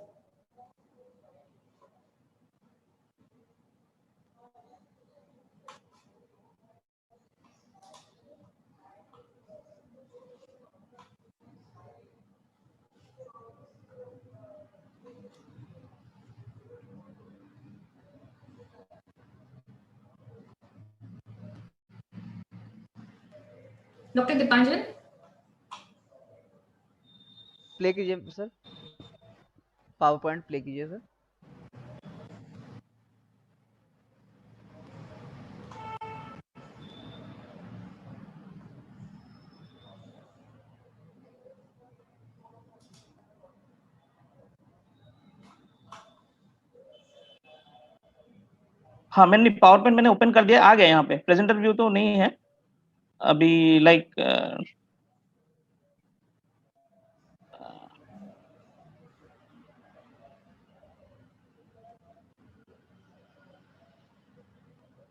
Dr. Dipanjan? Play कीजिए sir, power point play कीजिए sir. हाँ, मैंने power point मैंने open कर दिया, आ गया यहाँ पे. प्रेजेंटर व्यू तो नहीं है अभी, लाइक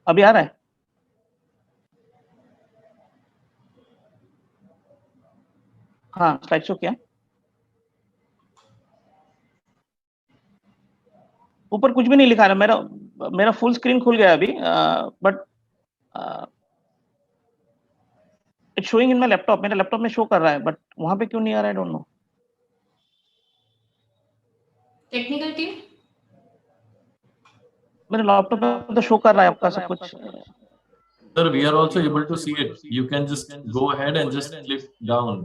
अभी आ रहा है. हाँ, स्लाइड शो क्या, ऊपर कुछ भी नहीं लिखा रहा. मेरा फुल स्क्रीन खुल गया अभी, but it's showing in my laptop. मेरा लैपटॉप में शो कर रहा है, बट वहां पे क्यों नहीं आ रहा है, I don't know. Technical team? मेरे लैपटॉप पे तो शो कर रहा है आपका सब कुछ. Sir, we are also able to see it. You can just go ahead and just click down.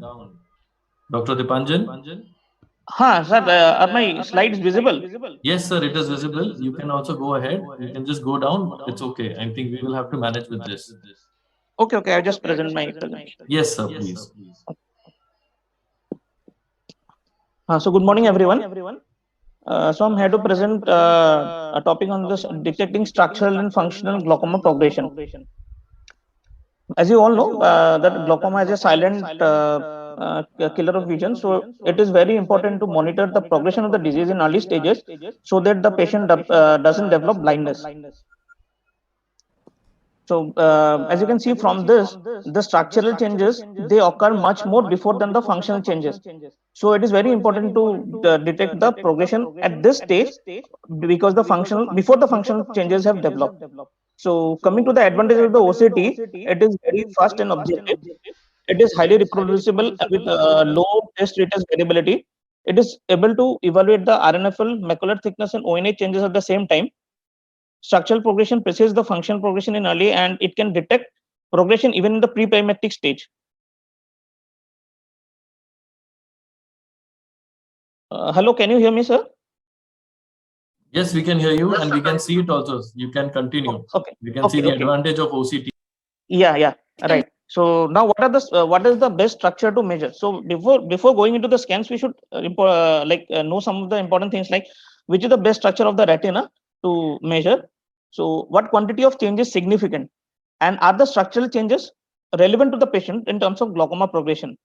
Dr. Dipanjan? हाँ sir, are my slides visible? Yes, sir, it is visible. You can also go ahead. You can just go down. It's okay. I think we will have to manage with this. Okay, I just present my presentation. Yes, sir, please. So good morning, everyone. So I'm here to present a topic on this detecting structural and functional glaucoma progression. As you all know, that glaucoma is a silent killer of vision. So it is very important to monitor the progression of the disease in early stages so that the patient doesn't develop blindness. So as you can see from this, the structural changes, they occur much more before than the functional changes. So it is very important to detect the progression at this stage because before the functional changes have developed. So coming to the advantages of the OCT, it is very fast and objective. It is highly reproducible with low test retest variability. It is able to evaluate the RNFL, macular thickness, and ONA changes at the same time. Structural progression precedes the functional progression in early, and it can detect progression even in the pre-parametric stage. Hello, can you hear me, sir? Yes, we can hear you and we can see it also. You can continue. Okay. We can see the advantage of OCT. Yeah, right. So now what is the best structure to measure? So before going into the scans, we should know some of the important things, like which is the best structure of the retina to measure. So what quantity of change is significant, and are the structural changes relevant to the patient in terms of glaucoma progression?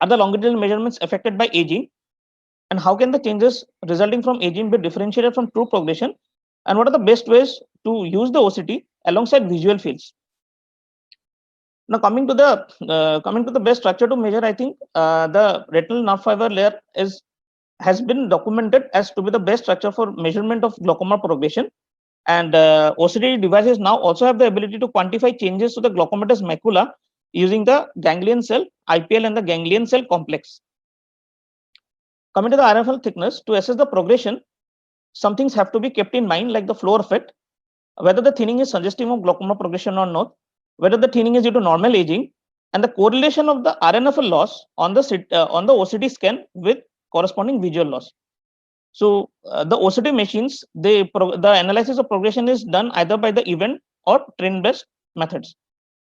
Are the longitudinal measurements affected by aging, and how can the changes resulting from aging be differentiated from true progression? And what are the best ways to use the OCT alongside visual fields? Now coming to the best structure to measure, I think the retinal nerve fiber layer has been documented as to be the best structure for measurement of glaucoma progression. And OCT devices now also have the ability to quantify changes to the glaucomatous macula using the ganglion cell, IPL, and the ganglion cell complex. Coming to the RNFL thickness, to assess the progression, some things have to be kept in mind, like the floor effect, whether the thinning is suggestive of glaucoma progression or not, whether the thinning is due to normal aging, and the correlation of the RNFL loss on the OCT scan with corresponding visual loss. So the OCT machines, the analysis of progression is done either by the event or trend-based methods.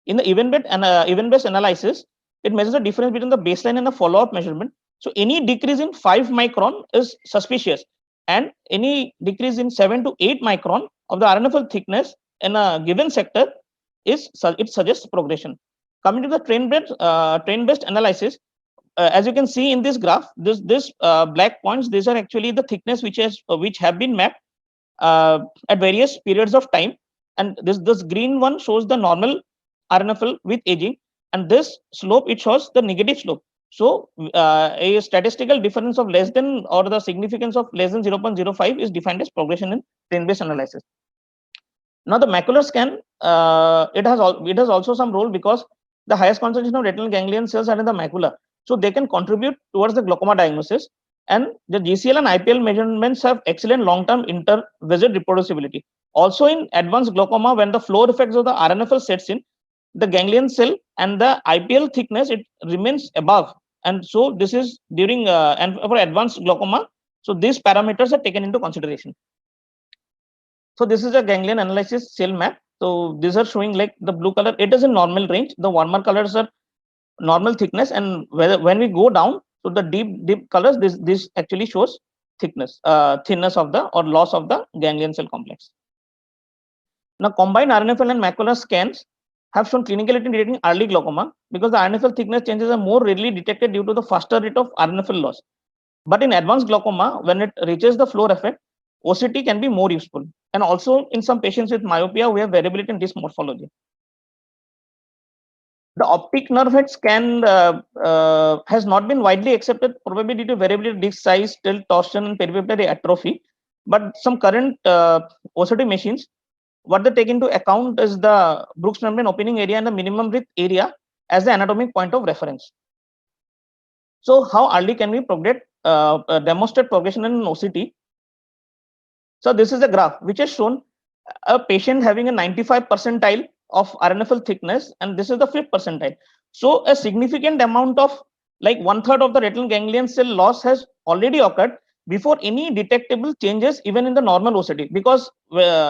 In the event-based analysis, it measures the difference between the baseline and the follow-up measurement. So any decrease in 5 micron is suspicious, and any decrease in 7 to 8 micron of the RNFL thickness in a given sector it suggests progression. Coming to the trend-based analysis, as you can see in this graph, this black points, these are actually the thickness which have been mapped at various periods of time, and this green one shows the normal RNFL with aging, and this slope, it shows the negative slope. So a statistical difference of less than, or the significance of less than 0.05 is defined as progression in trend-based analysis. Now the macular scan, it has also some role, because the highest concentration of retinal ganglion cells are in the macula, so they can contribute towards the glaucoma diagnosis. And the GCL and IPL measurements have excellent long-term inter-visit reproducibility. Also in advanced glaucoma, when the floor effects of the RNFL sets in, the ganglion cell and the IPL thickness, it remains above, and so this is during and for advanced glaucoma, so these parameters are taken into consideration. So this is a ganglion analysis cell map. So these are showing, like the blue color, it is in normal range. The warmer colors are normal thickness, and when we go down to the deep colors, this actually shows thinness of the, or loss of the ganglion cell complex. Now combined RNFL and macular scans have shown clinicality in detecting early glaucoma, because the RNFL thickness changes are more readily detected due to the faster rate of RNFL loss. But in advanced glaucoma, when it reaches the floor effect, OCT can be more useful. And also in some patients with myopia, we have variability in this morphology. The optic nerve head scan has not been widely accepted, probably due to variability, disc size, tilt, torsion, and peripapillary atrophy. But some current OCT machines, what they take into account is the Brooks membrane opening area and the minimum width area as the anatomic point of reference. So how early can we demonstrate progression in OCT? So this is a graph which has shown a patient having a 95 percentile of RNFL thickness, and this is the 5th percentile. So a significant amount of like 1/3 of the retinal ganglion cell loss has already occurred before any detectable changes even in the normal OCT, because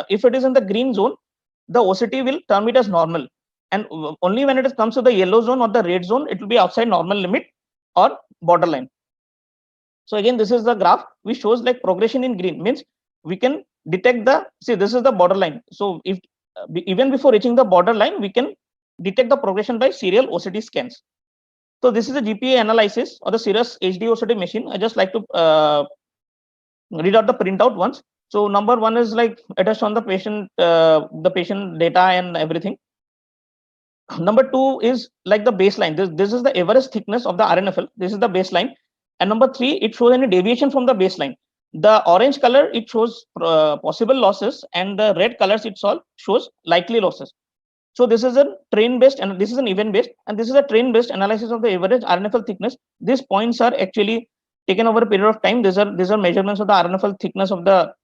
if it is in the green zone, the OCT will term it as normal, and only when it comes to the yellow zone or the red zone, it will be outside normal limit or borderline. So again, this is the graph which shows like progression in green, means we can detect the, see, this is the borderline. So if even before reaching the borderline, we can detect the progression by serial OCT scans. So this is a GPA analysis or the Cirrus HD OCT machine. I just like to read out the printout once. So number one is like it has shown the patient data and everything. Number two is like the baseline. This is the average thickness of the RNFL. This is the baseline. And number three, it shows any deviation from the baseline. The orange color, it shows possible losses, and the red colors, it shows likely losses. So this is a train based and this is an event based, and this is a train based analysis of the average RNFL thickness. These points are actually taken over a period of time. These are measurements of the RNFL thickness of the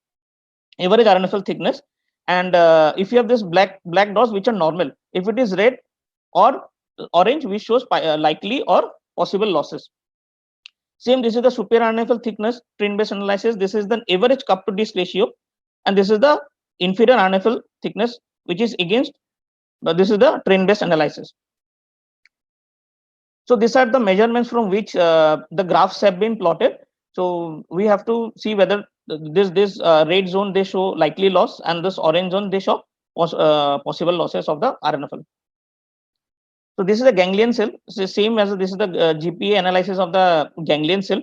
average RNFL thickness. And if you have this black dots which are normal, if it is red or orange, which shows likely or possible losses. Same, this is the superior RNFL thickness train based analysis. This is the average cup to disc ratio, and this is the inferior RNFL thickness, which is against. But this is the train based analysis. So these are the measurements from which the graphs have been plotted. So we have to see whether this red zone they show likely loss, and this orange zone they show possible losses of the RNFL. So this is a ganglion cell. It's the same as this is the GPA analysis of the ganglion cell,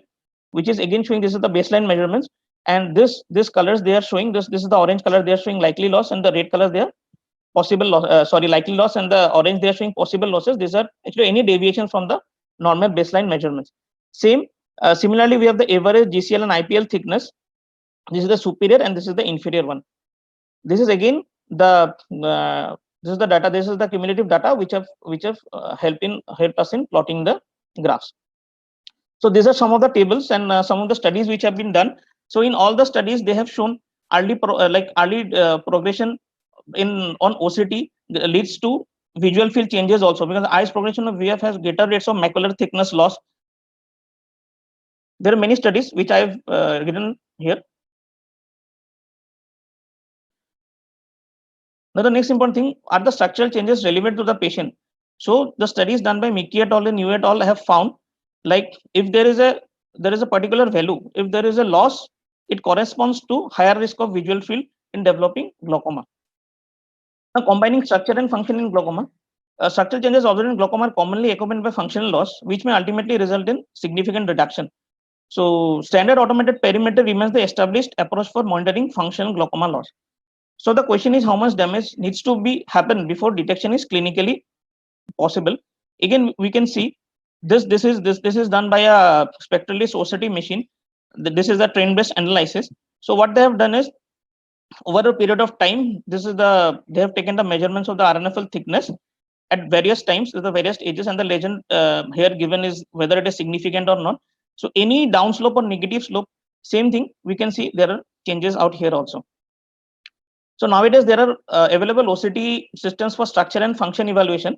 which is again showing this is the baseline measurements. And this colors they are showing this is the orange color, they are showing likely loss, and the red colors they are possible loss, likely loss, and the orange they are showing possible losses. These are actually any deviation from the normal baseline measurements. Same, similarly, we have the average GCL and IPL thickness. This is the superior and this is the inferior one. This is again the this is the data. This is the cumulative data which have helped us in plotting the graphs. So these are some of the tables and some of the studies which have been done. So in all the studies, they have shown early progression on OCT leads to visual field changes also, because the eyes progression of VF has greater rates of macular thickness loss. There are many studies which I have written here. Now the next important thing are the structural changes relevant to the patient. So the studies done by Mickey et al. And Yu et al. Have found, like if there is a particular value, if there is a loss, it corresponds to higher risk of visual field in developing glaucoma. Now, combining structure and function in glaucoma, structural changes observed in glaucoma are commonly accompanied by functional loss, which may ultimately result in significant reduction. So standard automated perimeter remains the established approach for monitoring functional glaucoma loss. So the question is, how much damage needs to be happen before detection is clinically possible? Again, we can see this is done by a spectralist OCT machine. This is the train-based analysis. So what they have done is, over a period of time, they have taken the measurements of the RNFL thickness at various times with the various ages, and the legend here given is whether it is significant or not. So any downslope or negative slope, same thing, we can see there are changes out here also. So nowadays there are available OCT systems for structure and function evaluation.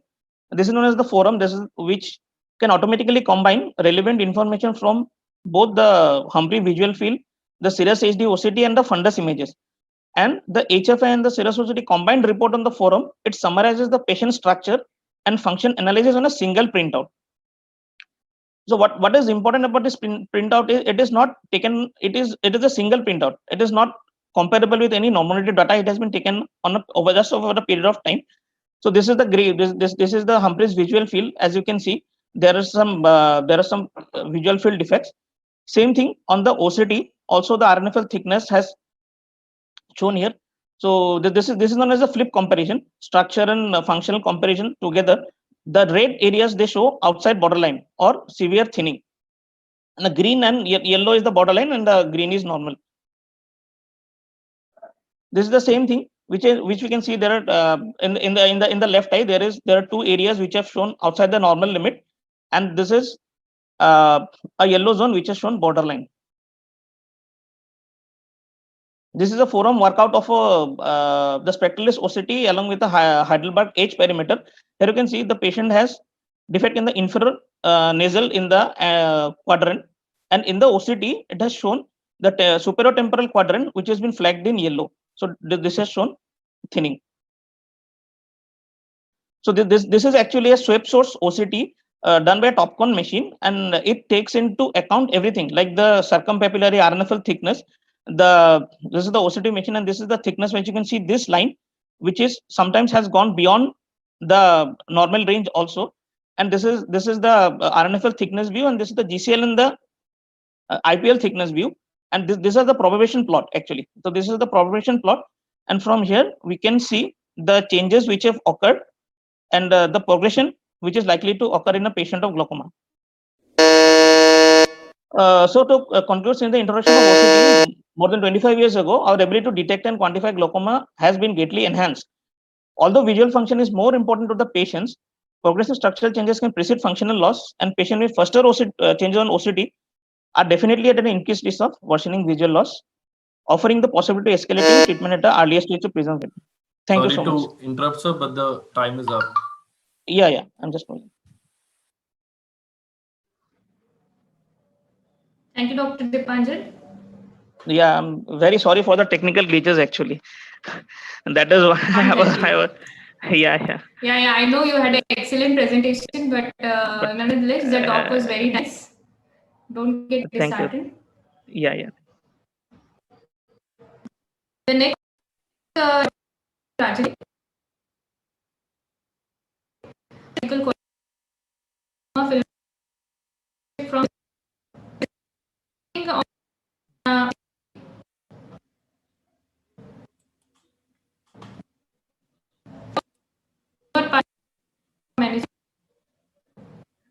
This is known as the forum. This is which can automatically combine relevant information from both the Humphrey visual field, the Cirrus HD OCT, and the fundus images. And the HFI and the Cirrus OCT combined report on the forum, it summarizes the patient structure and function analysis on a single printout. So what is important about this printout is it is not taken, it is a single printout. It is not comparable with any nominated data. It has been taken on over a period of time. So this is the this is the Humphreys visual field. As you can see, there are some visual field defects. Same thing on the OCT. Also, the RNFL thickness has shown here. So this is known as a flip comparison, structure and functional comparison together. The red areas they show outside borderline or severe thinning, and the green and yellow is the borderline, and the green is normal. This is the same thing which we can see there are in the left eye there are two areas which have shown outside the normal limit, and this is a yellow zone which has shown borderline. This is a forum workout of the spectralist OCT along with the Heidelberg H perimeter. Here you can see the patient has defect in the inferior nasal in the quadrant, and in the OCT it has shown the superior temporal quadrant, which has been flagged in yellow. So this has shown thinning. So this is actually a swept source OCT done by a TOPCon machine, and it takes into account everything like the circumpapillary RNFL thickness. This is the OCT machine, and this is the thickness, which you can see this line, which is sometimes has gone beyond the normal range also. And this is the RNFL thickness view, and this is the GCL in the IPL thickness view, and this is the propagation plot actually. So this is the propagation plot, and from here we can see the changes which have occurred and the progression which is likely to occur in a patient of glaucoma. So to conclude, since the introduction of OCT more than 25 years ago, our ability to detect and quantify glaucoma has been greatly enhanced. Although visual function is more important to the patients, progressive structural changes can precede functional loss, and patients with faster changes on OCT are definitely at an increased risk of worsening visual loss, offering the possibility of escalating treatment at the earliest stage of prism. Thank you so much. Sorry to interrupt, sir, but the time is up. Yeah, I'm just moving. Thank you, Dr. Dipanjan. Yeah, I'm very sorry for the technical glitches actually. That is why I was yeah. Yeah, I know you had an excellent presentation, but nonetheless, the talk was very nice. Don't get Thank you. disheartened. Yeah. The next tragedy from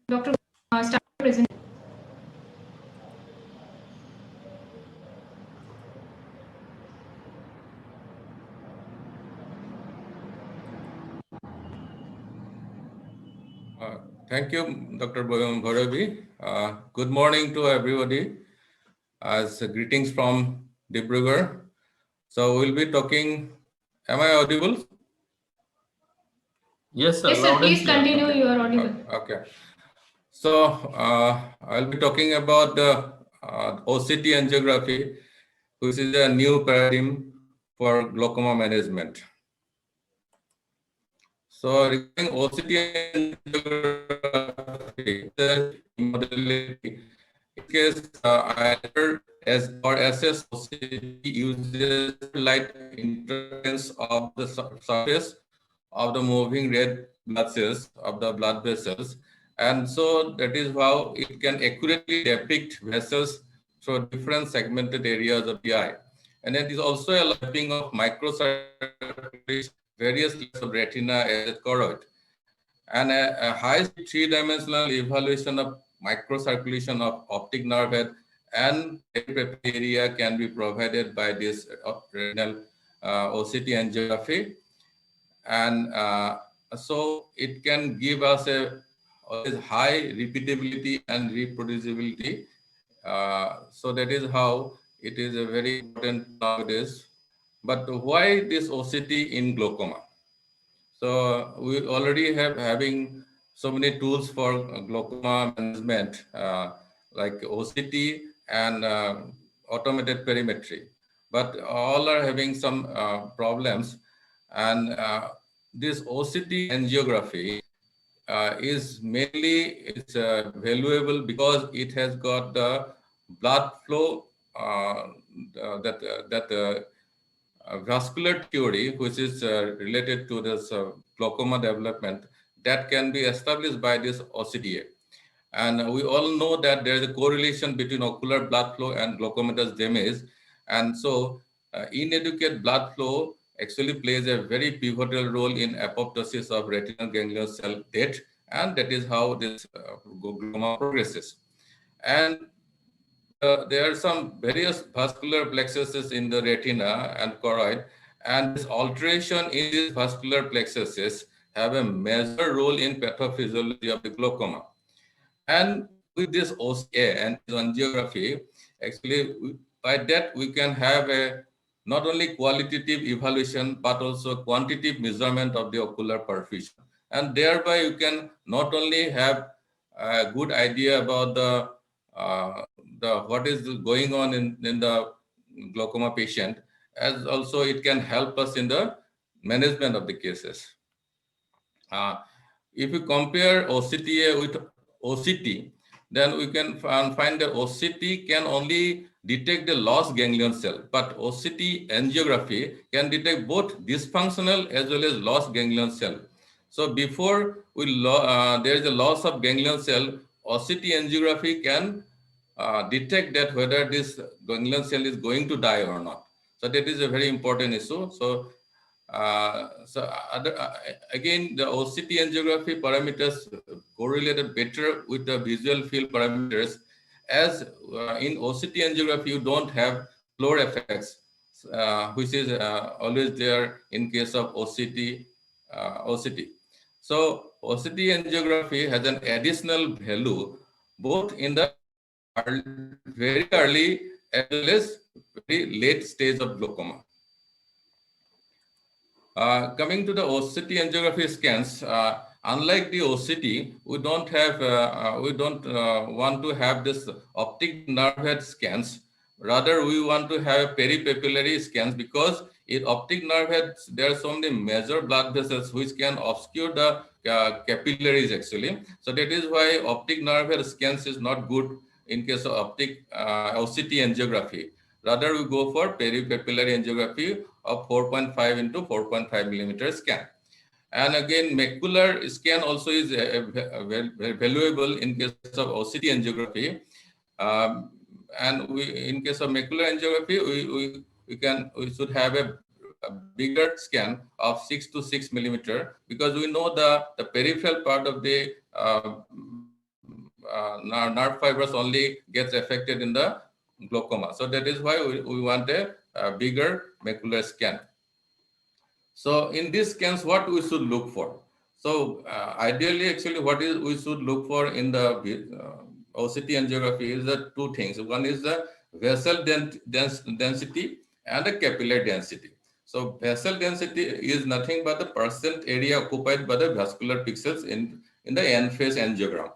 Dr. Start present. Thank you, Dr. Bhairavi. Good morning to everybody. Greetings from Dibrugarh. So we'll be talking. Am I audible? Yes, sir. Yes, sir. Please continue. Okay. You are audible. Okay. So I'll be talking about the OCT angiography, which is a new paradigm for glaucoma management. So regarding OCT angiography, the modality, in case either as or SS OCT uses light interference of the surface of the moving red blood cells of the blood vessels, and so that is how it can accurately depict vessels through different segmented areas of the eye. And it is also a mapping of microcirculation, various layers of retina as a choroid, and a high three-dimensional evaluation of microcirculation of optic nerve head and area can be provided by this retinal OCT angiography. And so it can give us a high repeatability and reproducibility. So that is how it is a very important nowadays. But why this OCT in glaucoma? So we already having so many tools for glaucoma management, like OCT and automated perimetry, but all are having some problems. And this OCT angiography is mainly valuable because it has got the blood flow vascular theory, which is related to this glaucoma development, that can be established by this OCTA. And we all know that there is a correlation between ocular blood flow and glaucomatous damage. And so inadequate blood flow actually plays a very pivotal role in apoptosis of retinal ganglion cell death. And that is how this glaucoma progresses. And there are some various vascular plexuses in the retina and choroid, and this alteration in these vascular plexuses have a major role in pathophysiology of the glaucoma. And with this OCA and angiography, actually, by that we can have a not only qualitative evaluation, but also quantitative measurement of the ocular perfusion. And thereby you can not only have a good idea about the what is going on in the glaucoma patient, as also it can help us in the management of the cases. If you compare OCTA with OCT, then we can find that OCT can only detect the lost ganglion cell, but OCT angiography can detect both dysfunctional as well as lost ganglion cell. So before there is a loss of ganglion cell, OCT angiography can detect that whether this ganglion cell is going to die or not. So that is a very important issue. So again, the OCT angiography parameters correlated better with the visual field parameters, as in OCT angiography you don't have floor effects, which is always there in case of OCT. So OCT angiography has an additional value both in the very early as well as very late stage of glaucoma. Coming to the OCT angiography scans, unlike the OCT, we don't want to have this optic nerve head scans. Rather, we want to have peripapillary scans, because in optic nerve heads, there are so many major blood vessels which can obscure the capillaries actually. So that is why optic nerve head scans is not good in case of optic OCT angiography. Rather, we go for peripapillary angiography of 4.5 into 4.5 millimeter scan. And again, macular scan also is very valuable in case of OCT angiography. And in case of macular angiography, we should have a bigger scan of 6 to 6 millimeter, because we know the peripheral part of the nerve fibers only gets affected in the glaucoma. So that is why we want a bigger macular scan. So in these scans, what we should look for? So ideally, actually, we should look for in the OCT angiography is the two things. One is the vessel density and the capillary density. So vessel density is nothing but the percent area occupied by the vascular pixels in the end-phase angiogram.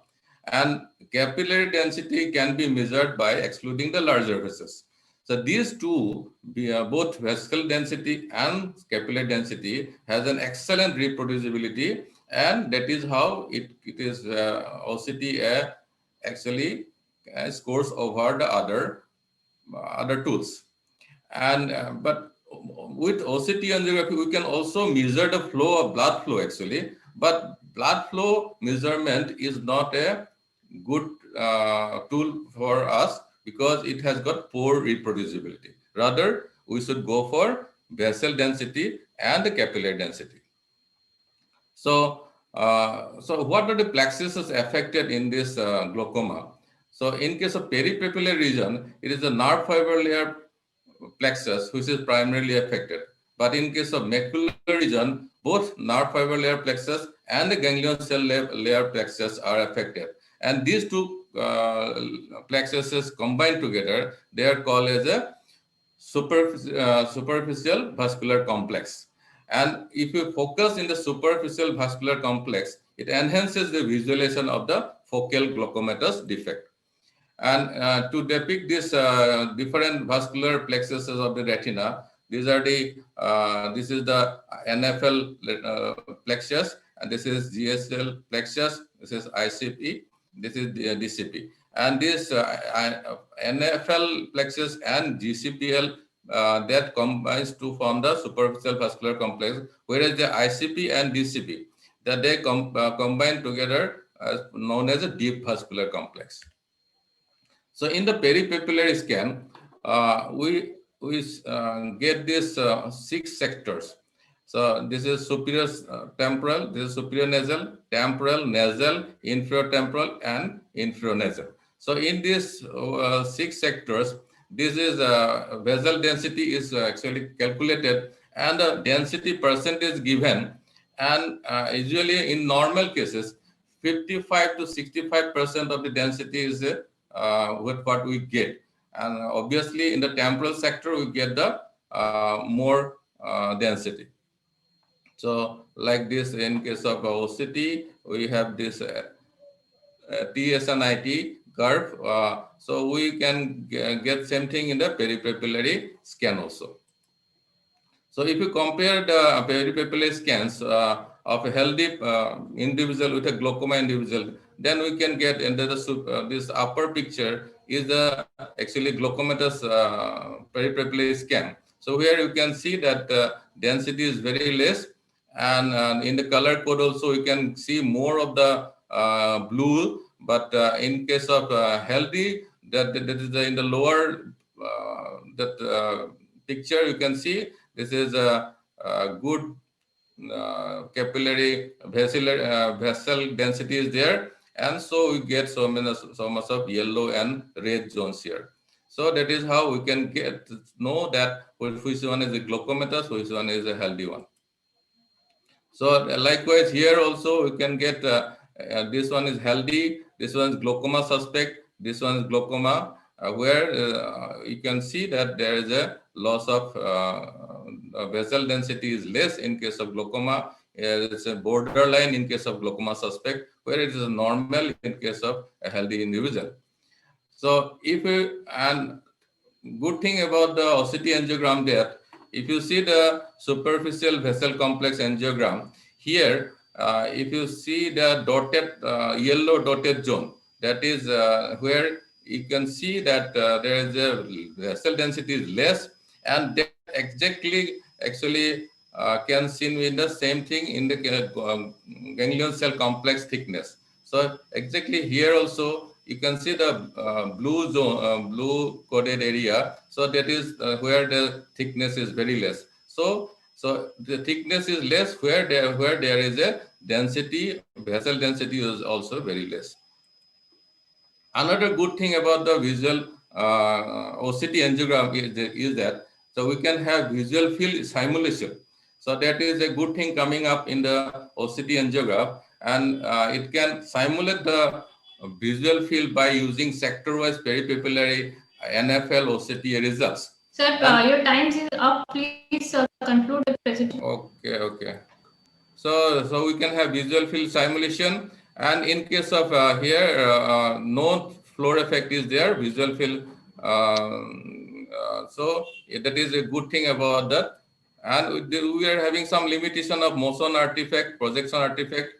And capillary density can be measured by excluding the larger vessels. So these two, both vesicle density and capillary density, has an excellent reproducibility, and that is how it is OCT actually scores over the other tools. And but with OCT angiography, we can also measure the flow of blood flow actually, but blood flow measurement is not a good tool for us, because it has got poor reproducibility. Rather, we should go for vessel density and the capillary density. So, what are the plexuses affected in this glaucoma? So, in case of peripapillary region, it is the nerve fiber layer plexus which is primarily affected. But in case of macular region, both nerve fiber layer plexus and the ganglion cell layer plexus are affected. And these two plexuses combined together, they are called as a superficial vascular complex. And if you focus in the superficial vascular complex, it enhances the visualization of the focal glaucomatous defect. And to depict this different vascular plexuses of the retina, this is the NFL plexus, and this is GSL plexus, this is ICP, this is the DCP. And this NFL plexus and GCPL that combines to form the superficial vascular complex, whereas the ICP and DCP, that they combine together known as a deep vascular complex. So in the peripapillary scan, we get these 6 sectors. So this is superior temporal, this is superior nasal, temporal, nasal, inferior temporal, and inferior nasal. So in these 6 sectors, this is vessel density is actually calculated, and the density percentage given. And usually in normal cases, 55 to 65% of the density is with what we get. And obviously in the temporal sector, we get the more density. So like this, in case of OCT, we have this TSNIT curve. So we can get same thing in the peripapillary scan also. So if you compare the peripapillary scans of a healthy individual with a glaucoma individual, then we can get into the this upper picture is the actually glaucomatous peripapillary scan. So here you can see that density is very less, and in the color code also you can see more of the blue. But in case of healthy, that is in the lower picture you can see this is a good capillary vessel density is there, and so we get so much of yellow and red zones here. So that is how we can get know that which one is a glaucomatous, which one is a healthy one. So likewise here also we can get this one is healthy, this one is glaucoma suspect, this one is glaucoma, where you can see that there is a loss of vessel density is less in case of glaucoma. It's a borderline in case of glaucoma suspect, where it is normal in case of a healthy individual. So if you, and good thing about the OCT angiogram that if you see the superficial vessel complex angiogram here, if you see the dotted yellow dotted zone, that is where you can see that there is a vessel density is less, and that exactly actually can seen with the same thing in the ganglion cell complex thickness. So exactly here also you can see the blue zone, blue coded area. So that is where the thickness is very less. So the thickness is less where there is a density, vessel density is also very less. Another good thing about the visual OCT angiogram is that so we can have visual field simulation. So that is a good thing coming up in the OCT angiogram, and it can simulate the visual field by using sector-wise peripapillary NFL OCT results. Sir, your time is up. Please conclude the presentation. Okay. So we can have visual field simulation, and in case of here no floor effect is there, visual field. So that is a good thing about that. And we are having some limitation of motion artifact, projection artifact.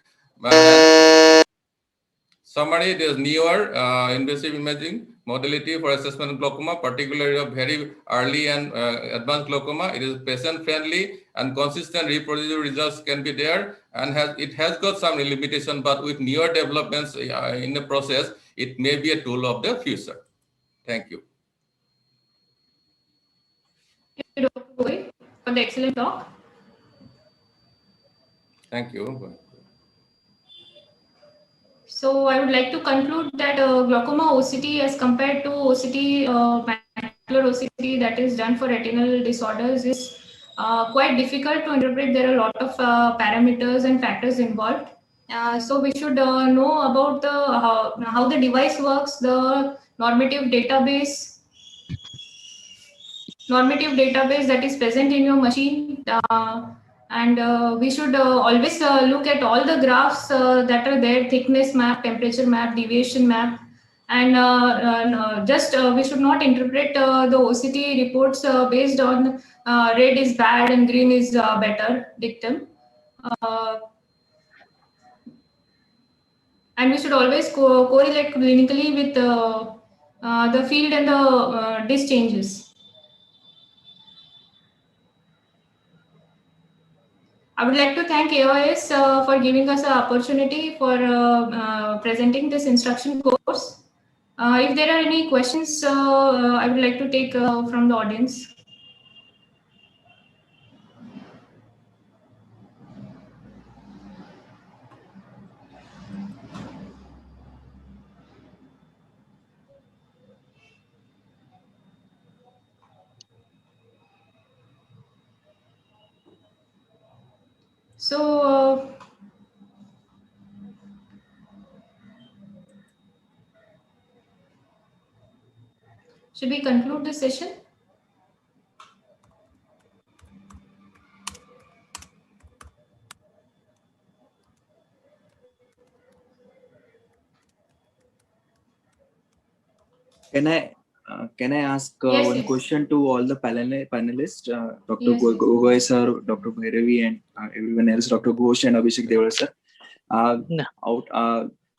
Summary, it is newer invasive imaging modality for assessment of glaucoma, particularly of very early and advanced glaucoma. It is patient friendly and consistent reproducible results can be there, and it has got some limitation, but with newer developments in the process, it may be a tool of the future. Thank you. Thank you, Dr. Goi, for the excellent talk. Thank you. So I would like to conclude that glaucoma OCT as compared to OCT, macular OCT that is done for retinal disorders is quite difficult to interpret. There are a lot of parameters and factors involved. So we should know about the how the device works, the normative database that is present in your machine, and we should always look at all the graphs that are there: thickness map, temperature map, deviation map, and we should not interpret the OCT reports based on red is bad and green is better dictum. And we should always correlate clinically with the field and the disk changes. I would like to thank AOS for giving us an opportunity for presenting this instruction course. If there are any questions, I would like to take from the audience. So, should we conclude this session? Can I ask Yes, one yes. question to all the panelists, Dr. Yes, yes. Gogoi sir, Dr. Bhairavi, and everyone else, Dr. Ghosh and Abhishek Deval sir. Yeah.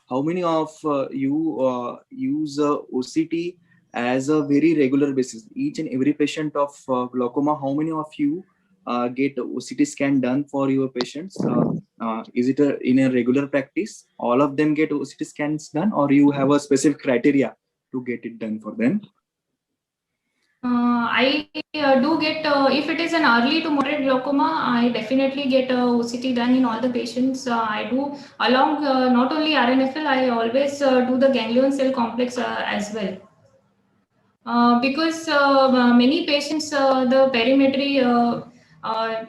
How many of you use OCT as a very regular basis? Each and every patient of glaucoma, how many of you get OCT scan done for your patients? Is it in a regular practice? All of them get OCT scans done, or you have a specific criteria to get it done for them? I do get, if it is an early to moderate glaucoma, I definitely get OCT done in all the patients. I do along not only RNFL, I always do the ganglion cell complex as well. Because many patients, the perimetry,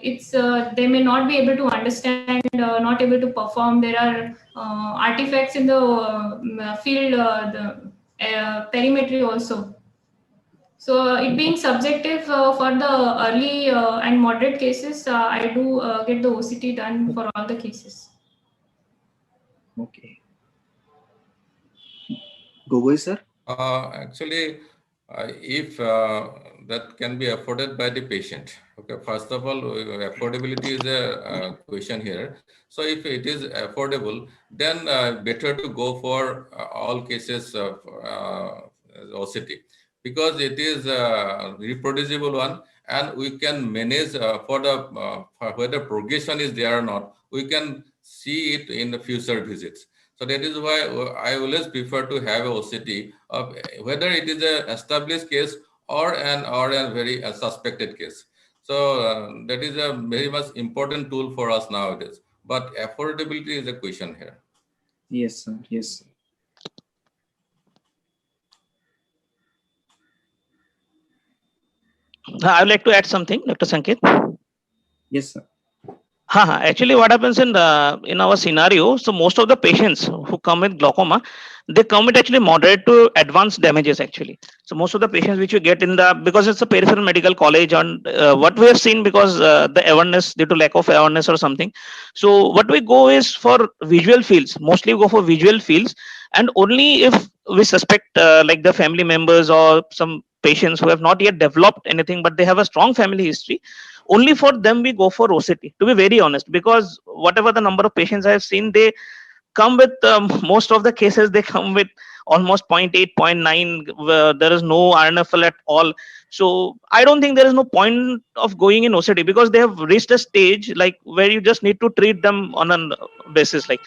it's they may not be able to understand, not able to perform. There are artifacts in the field, the perimetry also. So it being subjective for the early and moderate cases, I do get the OCT done for all the cases. Okay. Gogoi sir? Actually, if that can be afforded by the patient. Okay, first of all, affordability is a question here. So if it is affordable, then better to go for all cases of OCT, because it is a reproducible one, and we can manage for the for whether progression is there or not. We can see it in the future visits. So that is why I always prefer to have a OCT of whether it is a established case or a very suspected case. So that is a very much important tool for us nowadays. But affordability is a question here. Yes, sir. Yes. I would like to add something, Dr. Sanket. Yes, sir. Actually, what happens in our scenario? So most of the patients who come with glaucoma, they come with actually moderate to advanced damages actually. So most of the patients which you get in the, because it's a peripheral medical college, and what we have seen, because the awareness, due to lack of awareness or something. So what we go is for visual fields. Mostly we go for visual fields, and only if we suspect like the family members or some patients who have not yet developed anything, but they have a strong family history, only for them we go for OCT, to be very honest, because whatever the number of patients I have seen, they come with most of the cases, they come with almost 0.8, 0.9, there is no RNFL at all. So I don't think there is no point of going in OCT, because they have reached a stage like where you just need to treat them on a basis, like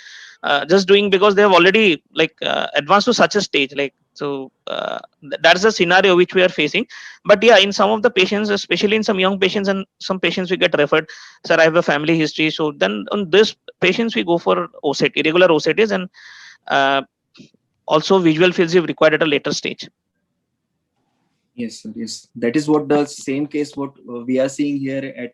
just doing, because they have already like advanced to such a stage, like so that's the scenario which we are facing. But yeah, in some of the patients, especially in some young patients and some patients, we get referred, sir, I have a family history. So then on this patients we go for OCT, regular OCTs, and uh, also visual fields if required at a later stage. Yes, sir. Yes. That is what the same case what we are seeing here at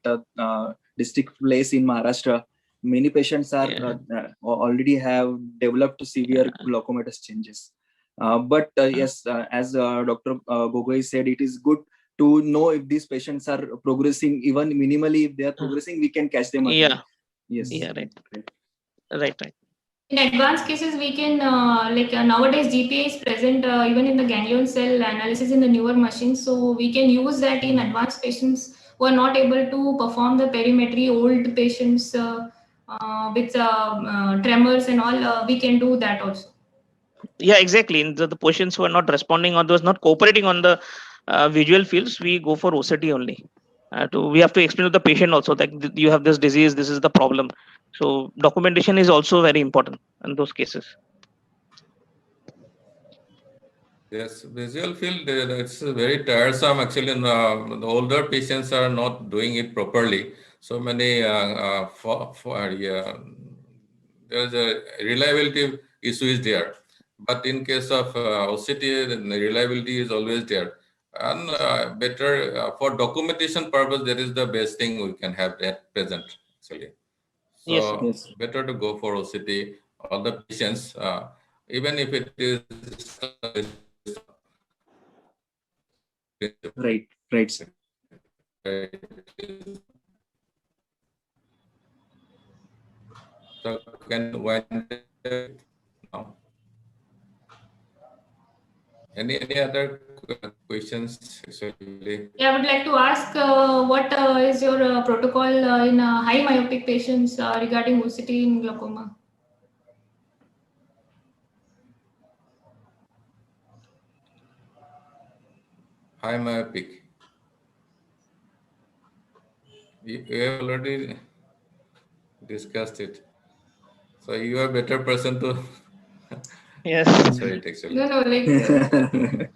district place in Maharashtra. Many patients are already have developed severe glaucomatous changes. But yes, as Dr. Gogoi said, it is good to know if these patients are progressing, even minimally. If they are progressing, we can catch them early. Yeah. Yes. Yeah. Right. In advanced cases, we can nowadays GPA is present even in the ganglion cell analysis in the newer machines, so we can use that in advanced patients who are not able to perform the perimetry. Old patients with tremors and all, we can do that also. Yeah, exactly. In the patients who are not responding or those not cooperating on the visual fields, we go for OCT only. We have to explain to the patient also that you have this disease, this is the problem. So documentation is also very important in those cases. Yes, visual field, it's very tiresome actually. The older patients are not doing it properly. So many, there's a reliability issue is there. But in case of OCT, the reliability is always there. And better for documentation purpose, that is the best thing we can have at present actually. Yes, sir. So better to go for OCT, all the patients, even if it is Right. Right, sir. So can when now. Any other questions? Actually, Yeah, I would like to ask what is your protocol in high myopic patients regarding OCT in glaucoma? high myopic. We have already discussed it. So you are a better person to Yes. answer it actually. No, like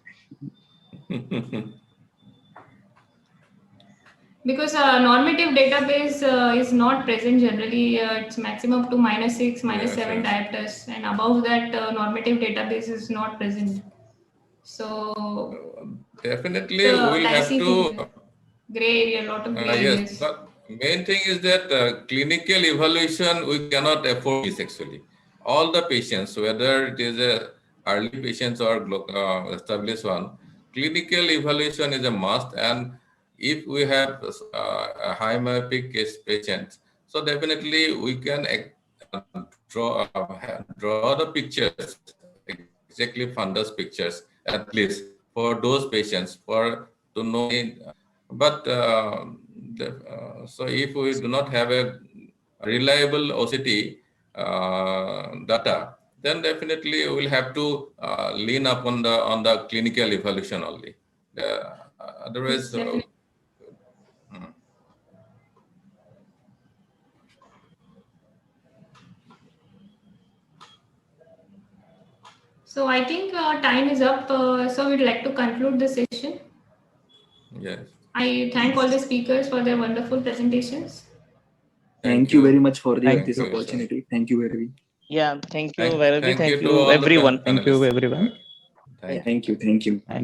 because normative database is not present generally. It's maximum up to -6, Yeah, -7 sure. diopters, and above that normative database is not present. So Definitely, the we'll have dicey thing, to. gray area, lot of gray Yes, areas. but main thing is that clinical evaluation, we cannot afford this actually. All the patients, whether it is a early patients or established one, clinical evaluation is a must. And if we have a high myopic case patients, so definitely we can draw the pictures, exactly fundus pictures, at least for those patients, for to know it. But so if we do not have a reliable OCT data, then definitely we will have to lean up on the clinical evaluation only. Otherwise, Definitely. So I think time is up. So we'd like to conclude the session. yes. I thank all the speakers for their wonderful presentations. Thank you very much for Thank this you, sir. opportunity. Thank you very much. Yeah. Thank you, Thank Varavi. you Thank to you, all the everyone. Thank you, panelists. everyone. Thank you. Thank you. Thank you. Thank